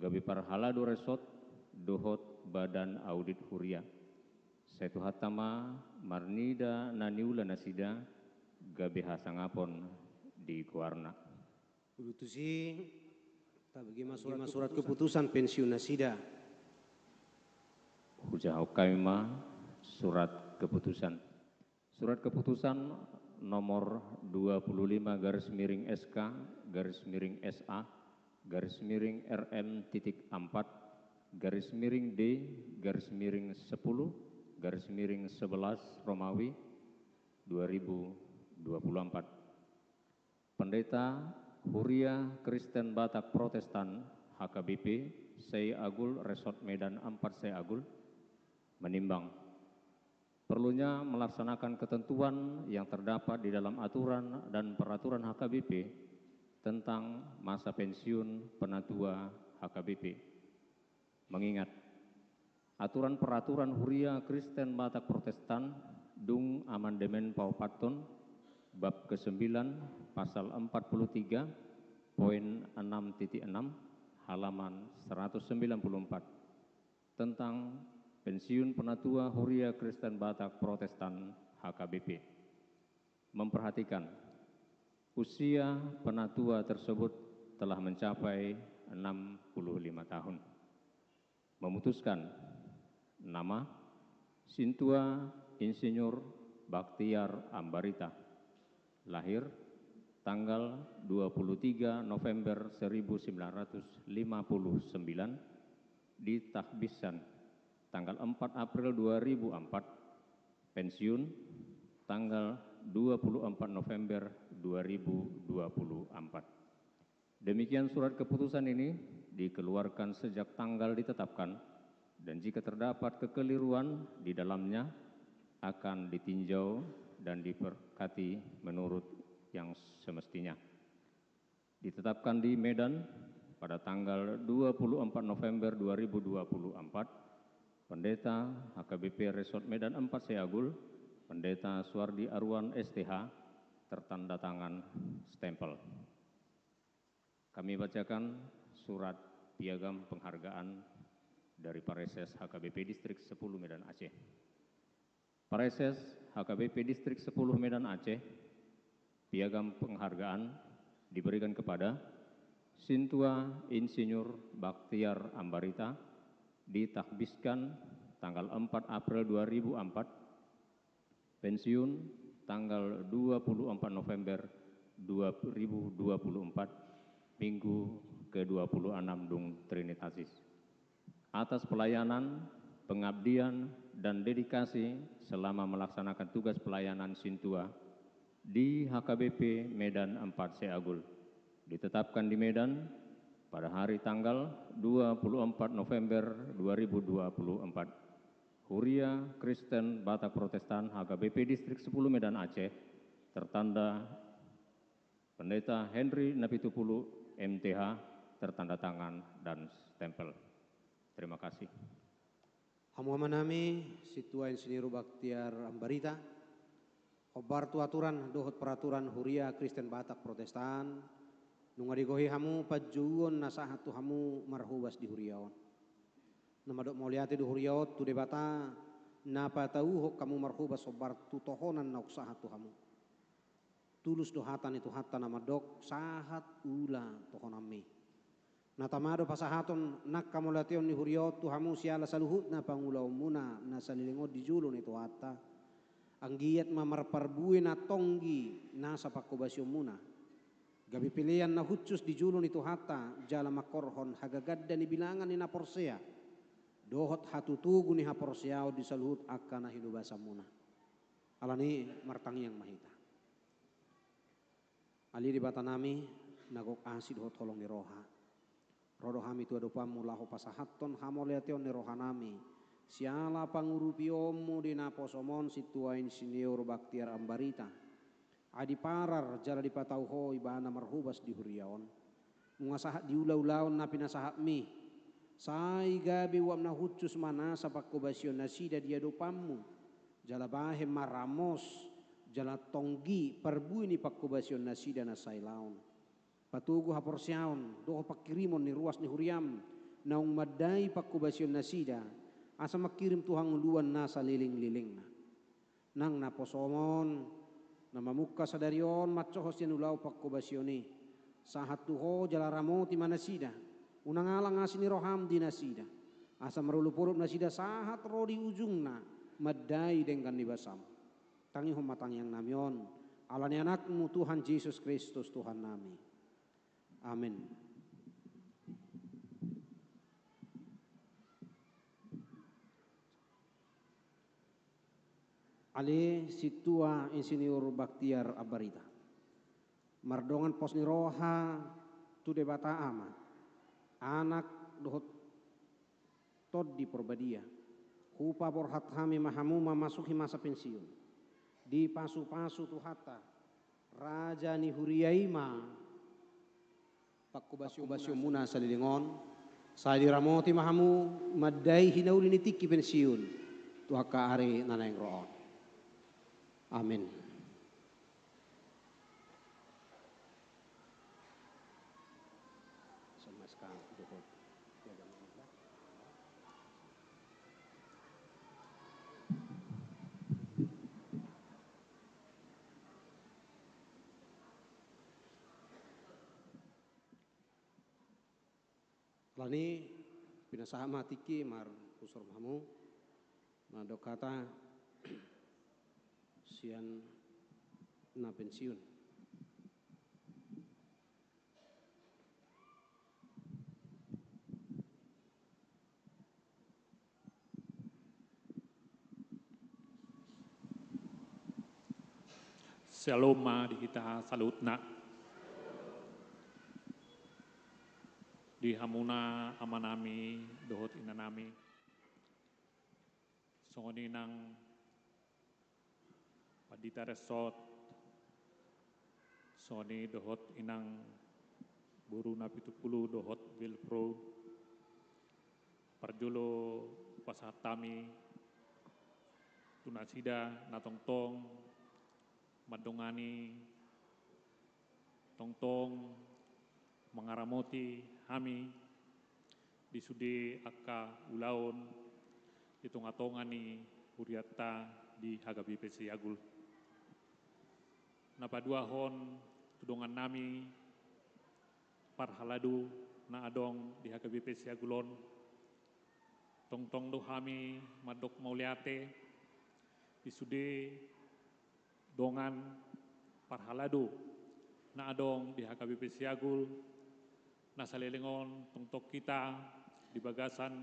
gabi para halado resort dohot badan audit Huria Setu hatama marnida naniula nasida gabeha sangapon di Kuarna. Udutusi tabagi surat keputusan pensiun nasida. Hujah Kaima surat keputusan. Surat keputusan nomor 25/SK/RM4/D/D/10/11 Romawi 2024. Pendeta Huria Kristen Batak Protestan HKBP Sei Agul Resort Medan 4 Sei Agul menimbang perlunya melaksanakan ketentuan yang terdapat di dalam aturan dan peraturan HKBP tentang masa pensiun penatua HKBP. Mengingat aturan peraturan Huria Kristen Batak Protestan Dung Amandemen Paupaton bab ke-9 pasal 43 poin 6.6 halaman 194 tentang pensiun penatua Huria Kristen Batak Protestan HKBP. Memperhatikan usia penatua tersebut telah mencapai 65 tahun. Memutuskan nama Sintua Insinyur Baktiar Ambarita, lahir tanggal 23 November 1959 di Tahbisan tanggal 4 April 2004, pensiun tanggal 24 November 2024. Demikian surat keputusan ini dikeluarkan sejak tanggal ditetapkan dan jika terdapat kekeliruan di dalamnya akan ditinjau dan diberkati menurut yang semestinya. Ditetapkan di Medan pada tanggal 24 November 2024, Pendeta HKBP Resort Medan 4 Seagul, Pendeta Suardi Arwan STH, tertanda tangan stempel. Kami bacakan surat piagam penghargaan dari Pareses HKBP Distrik 10 Medan Aceh. Pareses HKBP Distrik 10 Medan Aceh, piagam penghargaan diberikan kepada Sintua Insinyur Baktiar Ambarita, ditahbiskan tanggal 4 April 2004, pensiun tanggal 24 November 2024, Minggu ke-26 Dung Trinitatis. Atas pelayanan, pengabdian, dan dedikasi selama melaksanakan tugas pelayanan Sintua di HKBP Medan 4 Seagul, ditetapkan di Medan pada hari tanggal 24 November 2024, Huria Kristen Batak Protestan HKBP Distrik 10 Medan Aceh, tertanda Pendeta Henry Napitupulu MTH, tertanda tangan dan stempel. Terima kasih. Hamu amanami Situa Insinyur Baktiar Ambarita, obartu aturan dohot peraturan Huria Kristen Batak Protestan, nungadigohi hamu pajuon nasahatu hamu marhubas di Huriaon. Namadok mauliati di Huriaot tu debata napa tahu hok kamu marhubas obartu tohonan nausahatu hamu. Tulus dohatan itu hatta namadok sahat ula tohonami. Natamado pasahaton nak kamu lation di Huriaot tu hamu siala saluhut na pangulau muna na salilingod di julun itu hatta. Anggiat mamarparbuin na tonggi nasa pakubasyo muna. Gabi pilihan na hutsus di julun itu hatta jala makorhon hagagad dan dibilangan ni naporsea. Dohot hatutugu ni haporseao di saluhut akan na hinubasa muna. Alani martangi yang mahita. Ali di batanami nagok asid hot holong ni roha. Rodo hami tu adopamu laho pasahaton hamoleation ni roha nami. Siala pangurupiomu di naposomon Situa Insinyur Baktiar Ambarita. Adi parar jala di patauho ibana marhubas di Huriaon. Mungasahat di ulau-ulaon na pinasahat mi. Sai gabi wam na hutsus mana sa pakubasyon nasida dia dopamu. Jala bahe maramos, jala tonggi perbui ni pakubasyon nasida na sailaon. Patugu haporsyaon, doho pakirimon ni ruas ni Huriam. Naung madai pakubasyon nasida. asa makirim Tuhan nguluan na sa liling-liling na. Nang naposomon, na mamukka sa darion, matsohos yan ulaw pagkubasyoni. Sahat tuho jalaramo ti manasida, unangalang asin ni roham di nasida. Asa marulupurut nasida sahat ro di ujung na, maday dengan nibasam. Tangi humatang yang namyon, ala ni anakmu Tuhan Yesus Kristus Tuhan nami. Amin. Ali situa insinyur Baktiar Abarita. Mardongan pos ni roha tu debata ama. Anak dohot tod di perbadia. Hupa borhat hami mahamuma masuki masa pensiun. Di pasu-pasu tu hatta. Raja ni huriaima. Pakubasyo muna sa lilingon. Sa diramoti mahamu maday hinauli ni tiki pensiun. Tuhaka ari nanayang roon. Amin. Lani pinasama tiki mar usur mahamu na dokata sian na pensiun. Shalom ma di kita salut na. Di hamuna amanami dohot inanami. Songoni nang Padita Resort, Sony dohot inang buru na 70 dohot Wilpro, Parjolo pasatami, tunasida na tongtong, madongani, tongtong, mangaramoti hami, disude akka ulaon, itungatongani huriata di Hagabipe Siagul. Napaduahon tudongan nami parhaladu na adong di Hagabipe Siagulon. Tongtong do hami madok mauliate isude dongan parhaladu na adong di Hagabipe Siagul. Nasalilingon tongtok kita di bagasan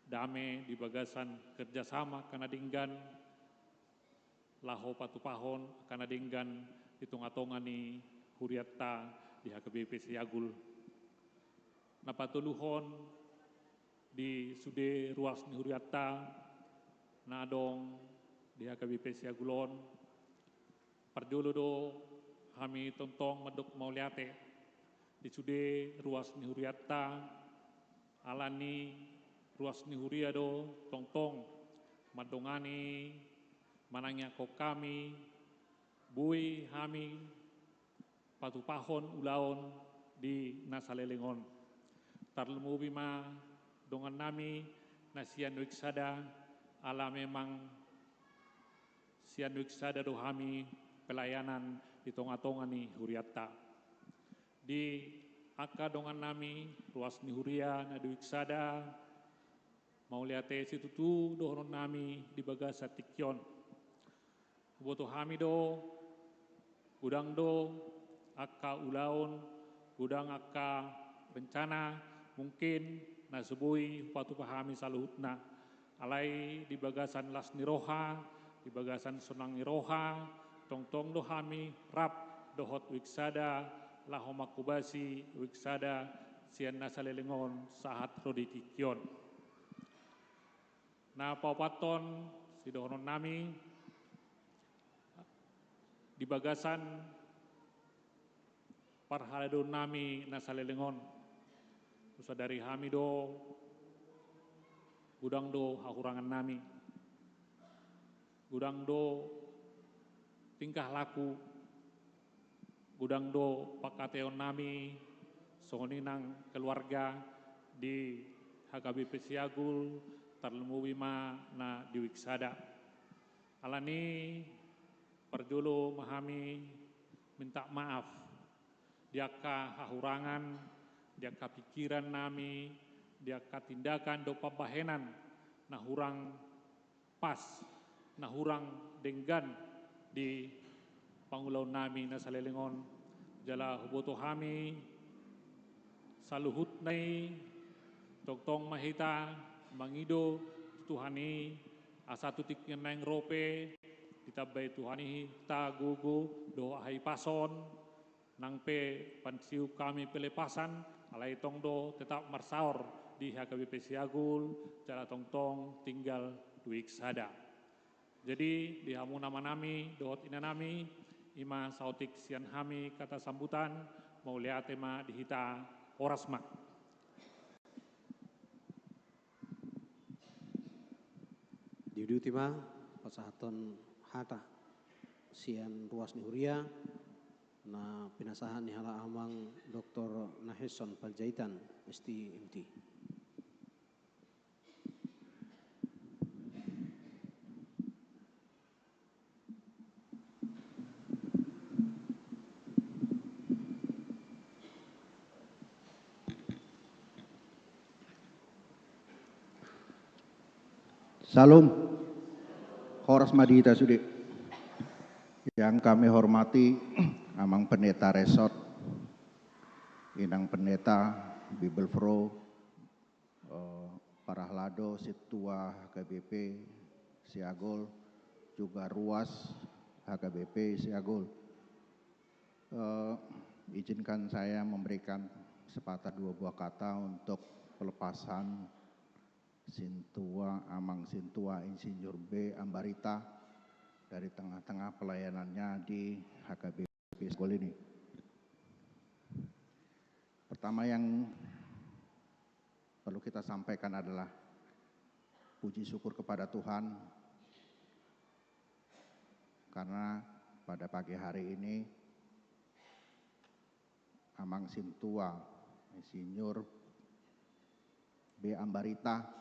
dame, di bagasan kerjasama kanadinggan laho patupahon kanadinggan itung-atongan ni huriatta di Hagabipe Siagul. Napatuluhon di sude ruas ni huriatta na adong di Hagabipe Siagulon. Parjolo do kami tontong madok mauliate di sude ruas ni huriatta alani ruas ni huria do tongtong madongani manangnya ko kami bui hami patupahon ulaon di nasalelingon tarlemu bima dongan nami nasian wiksada ala memang sian wiksada do hami pelayanan di tonga-tonga ni huriatta di aka dongan nami ruas ni huria na wiksada mau liate situtu dohon nami di bagasa tikyon butuh hami do gudang do akka ulaon gudang akka rencana mungkin nasubui patu pahami saluhutna alai di bagasan las niroha di bagasan sonang niroha tongtong do hami rap dohot wiksada lahomakubasi wiksada sian nasalelingon sahat rodi tikyon na papaton si dohonon nami di bagasan parhalado nami nasalelingon usa dari hamido gudang do hakurangan nami gudang do tingkah laku gudang do pakateon nami songoni nang keluarga di Hagabipe Siagul tarlumuwima na diwiksada. Alani perjolo mahami minta maaf. Diaka hahurangan, diaka pikiran nami, diaka tindakan do pabahenan na hurang pas, na hurang denggan di pangulau nami na salelengon jala huboto hami saluhut nai tong mahita mangido tuhani asatu tiknya nang rope ditabay tuhani ta gugu do ahai pason nang pe pansiu kami pelepasan alai tong do tetap marsaor di HKBP Siagul jala tong tinggal duik sada. Jadi di hamu nama nami dohot ina nami ima sautik sian hami kata sambutan mau lihat tema dihita orasma. Diudutima pasahaton hata sian ruas ni huria na pinasahan ni hala amang Dr. Naheson Panjaitan STMT. Salam, Horas Madita Sudik. Yang kami hormati Amang Pendeta Resort, Inang Pendeta Bibelfro, Parahlado, Situa HKBP Siagol, juga Ruas HKBP Siagol. Izinkan saya memberikan sepatah dua buah kata untuk pelepasan Amang Sintua Insinyur B. Ambarita dari tengah-tengah pelayanannya di HKBP Siagol ini. Pertama yang perlu kita sampaikan adalah puji syukur kepada Tuhan karena pada pagi hari ini Amang Sintua Insinyur B. Ambarita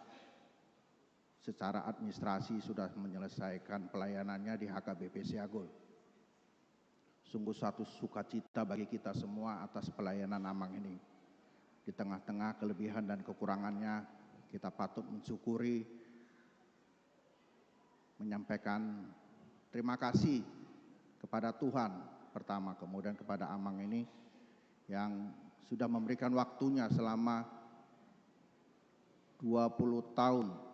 secara administrasi sudah menyelesaikan pelayanannya di HKBP Siagol. Sungguh satu sukacita bagi kita semua atas pelayanan Amang ini. Di tengah-tengah kelebihan dan kekurangannya, kita patut mensyukuri, menyampaikan terima kasih kepada Tuhan pertama, kemudian kepada Amang ini yang sudah memberikan waktunya selama 20 tahun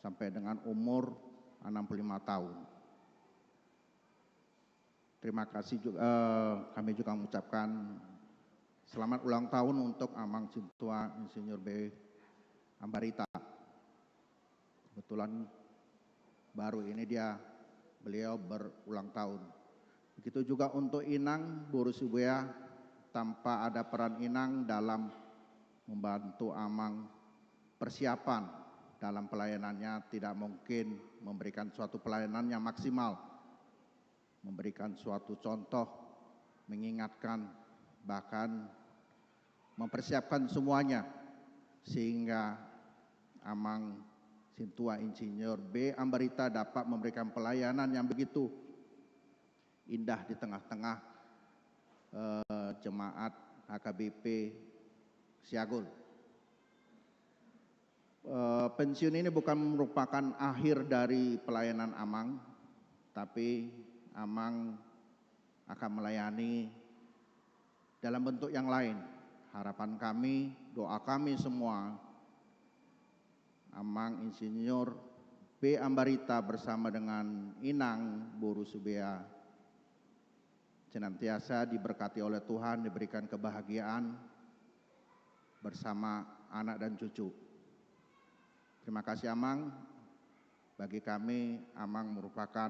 sampai dengan umur 65 tahun. Terima kasih juga, kami juga mengucapkan selamat ulang tahun untuk Amang Sintua Insinyur B. Ambarita. Kebetulan baru ini beliau berulang tahun. Begitu juga untuk Inang Borusubea, tanpa ada peran Inang dalam membantu Amang persiapan dalam pelayanannya, tidak mungkin memberikan suatu pelayanan yang maksimal, memberikan suatu contoh, mengingatkan, bahkan mempersiapkan semuanya sehingga Amang Sintua Insinyur B. Ambarita dapat memberikan pelayanan yang begitu indah di tengah-tengah jemaat HKBP Siagol. Pensiun ini bukan merupakan akhir dari pelayanan Amang, tapi Amang akan melayani dalam bentuk yang lain. Harapan kami, doa kami semua, Amang Insinyur B. Ambarita bersama dengan Inang Borusubea senantiasa diberkati oleh Tuhan, diberikan kebahagiaan bersama anak dan cucu. Terima kasih Amang. Bagi kami, Amang merupakan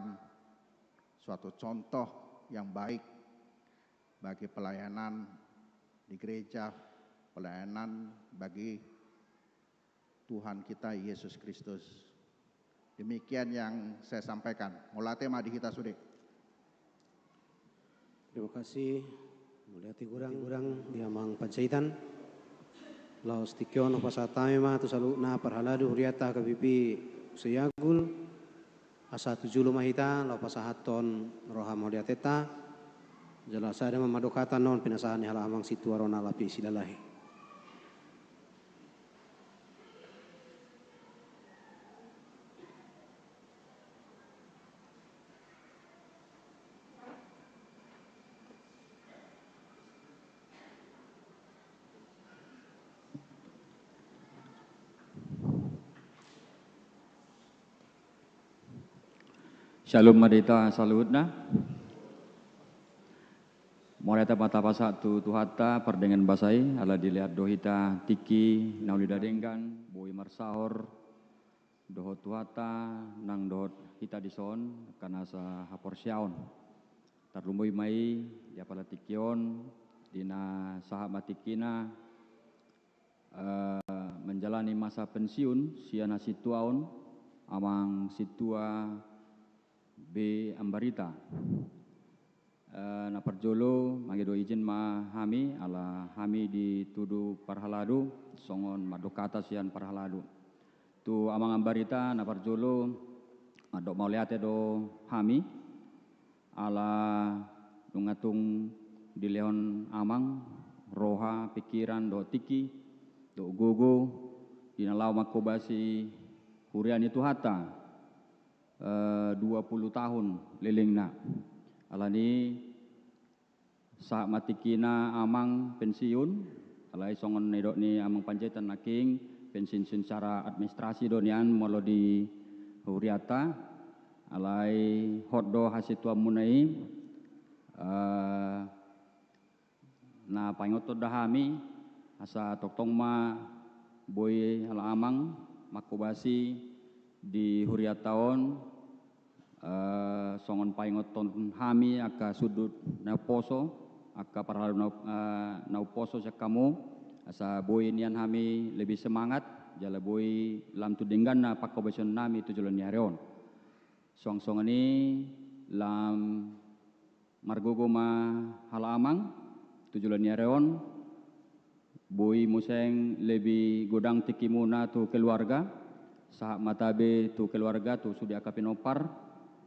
suatu contoh yang baik bagi pelayanan di gereja, pelayanan bagi Tuhan kita Yesus Kristus. Demikian yang saya sampaikan. Molate madihita sudik. Terima kasih. Mulia Tigurang di Amang Panjaitan. Laos tikyon pasatame ma tu salu na parhaladu huriata kabipi seyagul asa tujulu mahita lau pasahaton roha modiateta jelasa ada mamadokatan non pinasaan halamang situarona lapi silalahi. Shalom Madita salutna. Moreta patapa satu tuhata perdengan basai ala dilihat dohita tiki naulida denggan boi marsahor dohot tuhata nang dohot hita dison kana sa hapor syaon. Tarlumboi mai ya pala tikion dina saha matikina menjalani masa pensiun siana situaon amang situa B Ambarita. Na parjolo mangido izin ma hami ala hami ditudu parhaladu songon madokata sian parhaladu. Tu amang Ambarita na parjolo adok mauliate do hami ala dungatung di leon amang roha pikiran do tiki do gogo dinalau makobasi hurian itu hata 20 tahun lelengna alani saat matikina amang pensiun alai songon nedok ni amang panjaitan naking pensiun secara administrasi donian molo di huriata alai hotdo hasil tua munai na pangoto dahami asa toktong ma boy ala amang makobasi di huriataon songon paingoton hami aka sudut na poso aka parhalu na poso sakamu asa boy nian hami lebih semangat jala boy lam tu denggan na pakobasion nami tu jolon yareon song ini lam margogo ma halamang tu jolon yareon boy museng lebih godang tikimuna tu keluarga saat matabe tu keluarga tu sudah kapinopar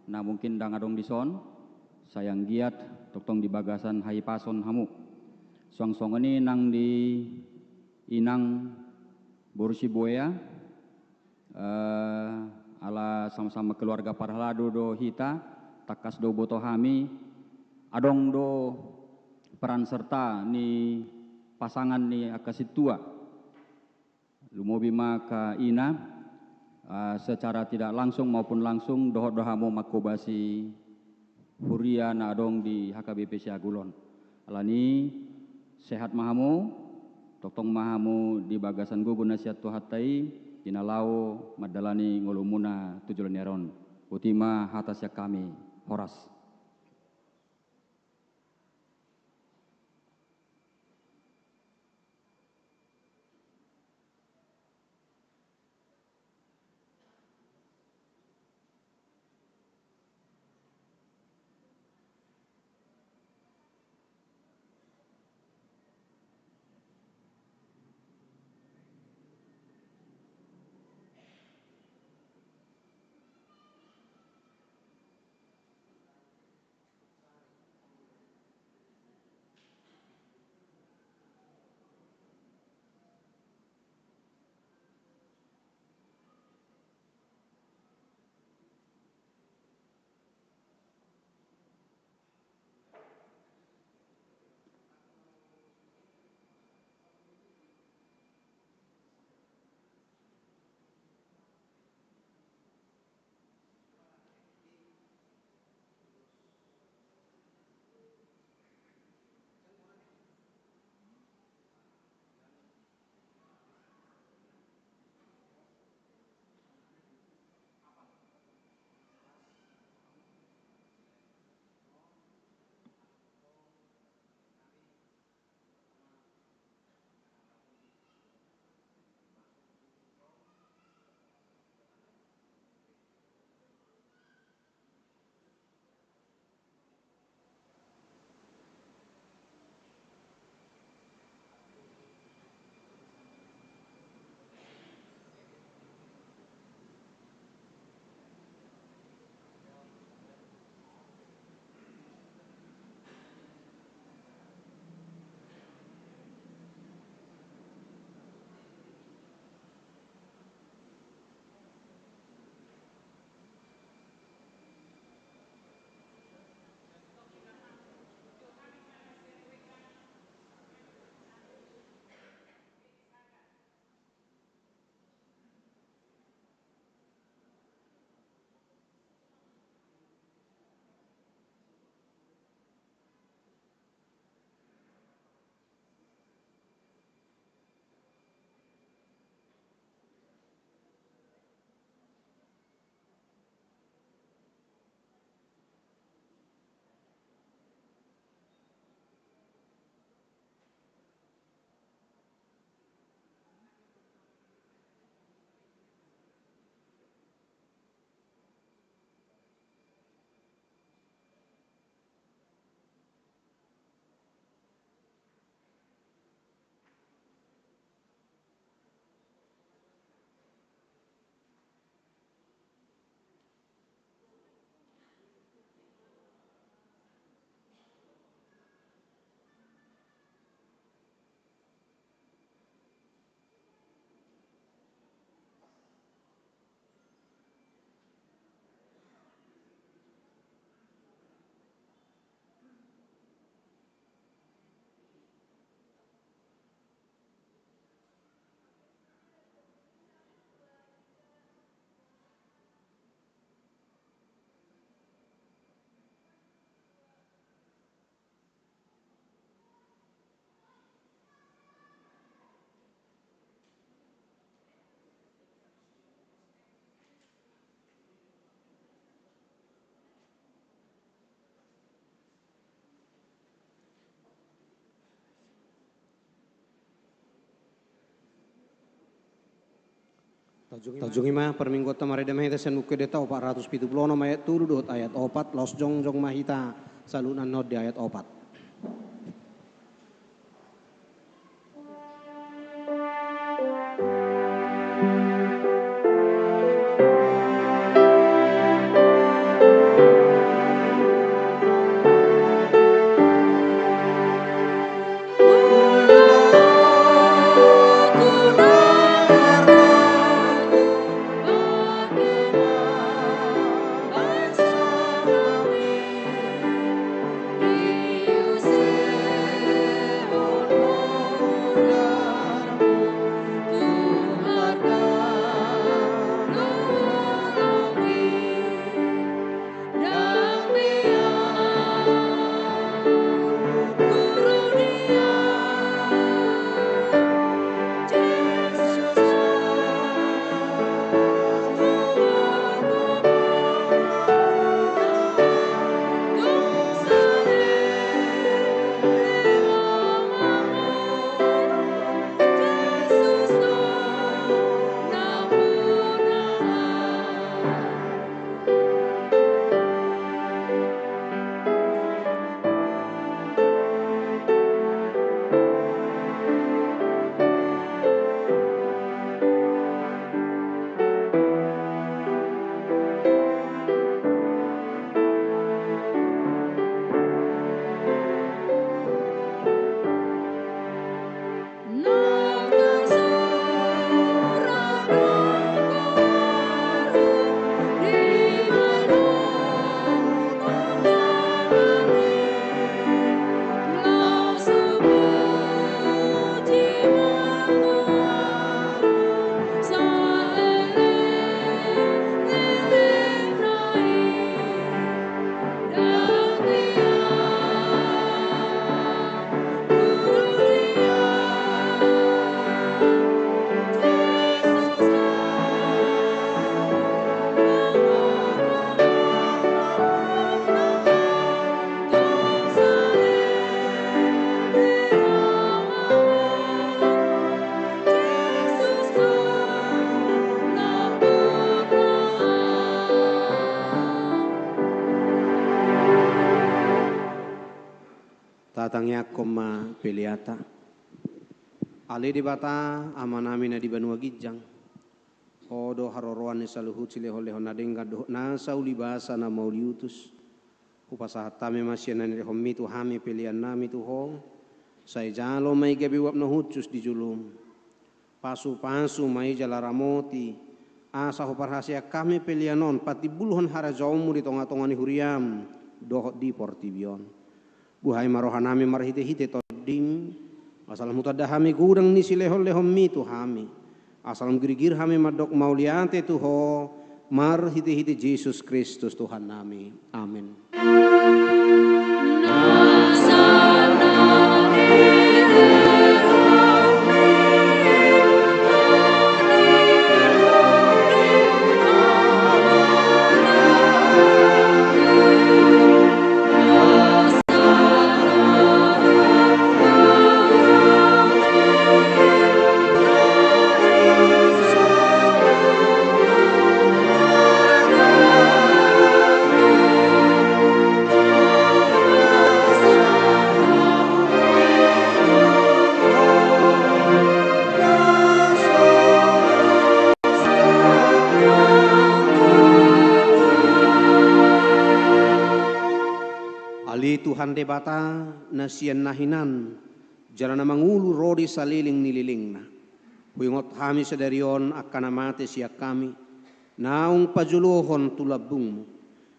na mungkin dangadong dison sayang giat toktong di bagasan hai pason hamu song ini nang di inang borusi boya ala sama-sama keluarga parhalado do hita takas do boto hami adong do peran serta ni pasangan ni akasitua lumobi maka ina secara tidak langsung maupun langsung dohamu makobasi huria na adong di HKBP Siagulon. Alani sehat mahamu, toktong mahamu di bagasan gugu nasihat tuhatai, tinalau madalani ngolumuna tujulan yaron. Utima hatasya kami, horas. Tajungi mah perminggota marida mahita sen uke deta 470 ayat 3 ayat 4 los jong mahita salunan not di ayat 4. Tatangnya koma peliata. Ali di bata amanami na di Banua Gijang. Odo haroroan ni saluhut silehol-lehon nadengga do nasa ulibasa na mauliutus. Upasahat tame masyanan ni homi tu hami pilihan nami tu ho. Say jalo may gabi wap na hutus di julum. Pasu-pasu may jalaramoti. Asa ho parhasya kami pilihanon pati buluhan harajomu di tonga-tonga ni huriam. Dohot di portibion. Buhay marohanami marhite-hite todim asalam mutadahami gudang ni silehol-lehom mi tu hami asalam girigir hami madok mauliante tu ho marhite-hite Yesus Kristus Tuhan nami amin. Tuhan debata nasian nahinan jalan mangulu rodi saliling nililing na huingot hami sedarion akan amate siak kami naung pajulohon tulabungmu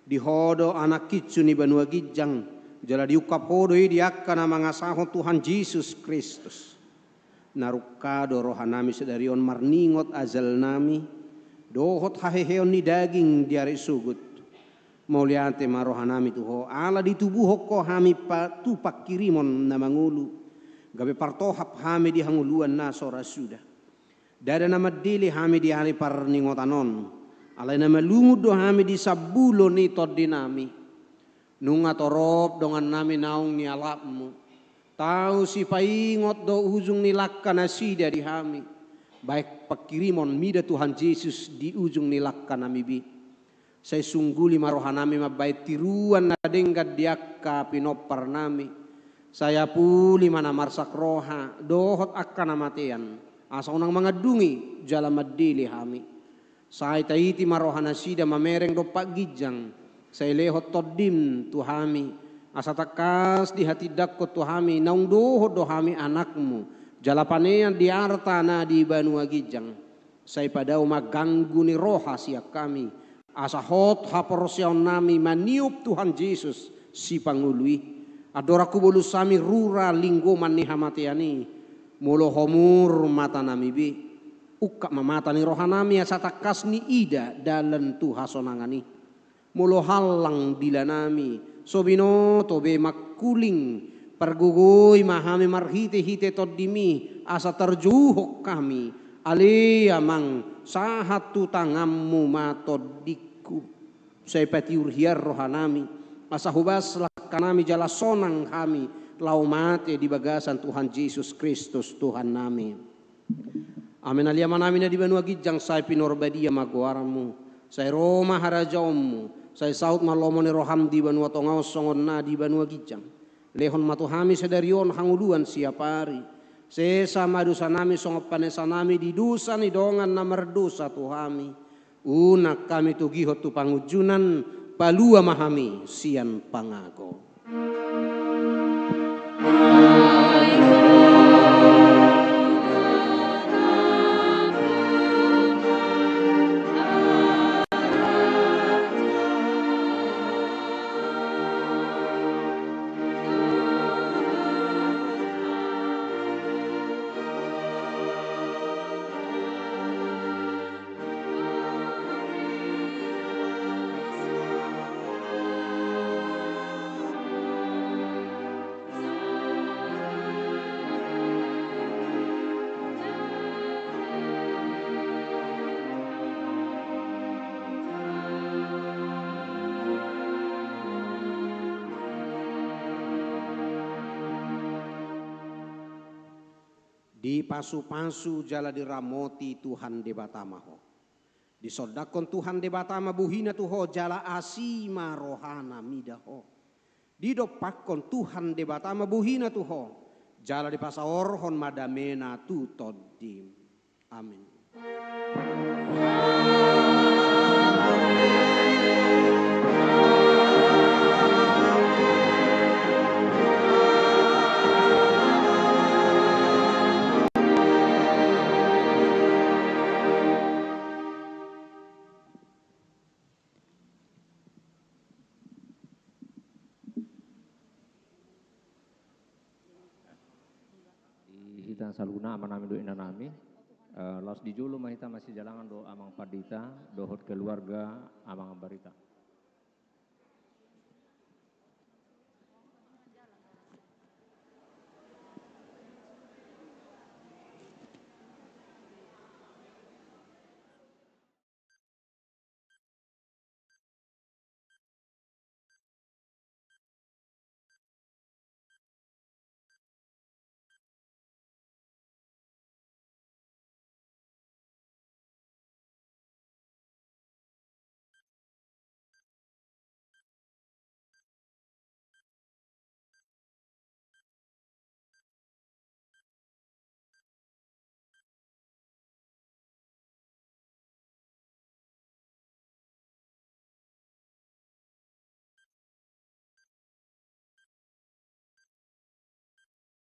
dihodo anak kitsu ni Banua Gijang jala diukap hodoi diakan mangasaho Tuhan Yesus Kristus narukado rohanami sedarion marningot azal nami dohot haheheon ni daging diari sugut mauliante marohanami tuho ala di tubuh hoko hami tu pakirimon na mangulu gabe partohap hami di hanguluan na sora sudah dada nama dili hami di hari parningotanon alai nama lumud do hami di sabulo ni todinami nunga torop dongan nami naung ni alapmu tahu si paingot do ujung ni lakka nasida di hami baik pakirimon mida Tuhan Yesus di ujung nilak kanami bi. Saya sungguh lima rohanami mabait tiruan nadengkat diakka pinopar nami. Saya puli mana marsak roha dohot akka namatian. Asa unang mangadungi jala madili hami. Saya taiti marohana sida mamereng do pagijang. Saya lehot todim tuhami. Asa takas di hati dakko tuhami naung dohot dohami anakmu. Jala panean di arta na di banua gijang. Saya pada maganggu ni roha siak kami. Asa hot haporosyaon nami maniup Tuhan Yesus si pangului. Adoraku bolu sami rura linggo mani hamatiani. Molo homur mata nami bi. Ukak mamata ni rohanami asa takas ni ida dalam tuha sonangani. Molo halang dila nami. Sobino tobe makuling. Pergugui mahami marhite-hite todimi. Asa terjuhok kami. Alea mang sahatu tangammu matodiku. Saya patiur hiar rohanami. Asa hubas kanami jala sonang kami. Lau mate di bagasan Tuhan Yesus Kristus Tuhan nami. Amin alia manami na di banua gijang saya pinorbadia maguaramu. Saya Roma harajaommu. Saya saut malomone roham di banua tongau songon na di banua gijang. Lehon matuhami sedarion hanguluan siapari. Sesa madusa nami songop panesa nami di dusa ni dongan na merdusa tuhami. Unak kami tugihot tu pangujunan palua mahami sian pangago. Di pasu-pasu jala diramoti Tuhan debatamaho. Di sodakon Tuhan debatama buhina tuho jala asima rohana midaho. Di dopakon Tuhan debatama buhina tuho jala di pasaorhon madamena tutodim. Amin. Hita saluna amanami do inanami. Los di julu mahita masih jalangan do amang padita dohot keluarga amang barita.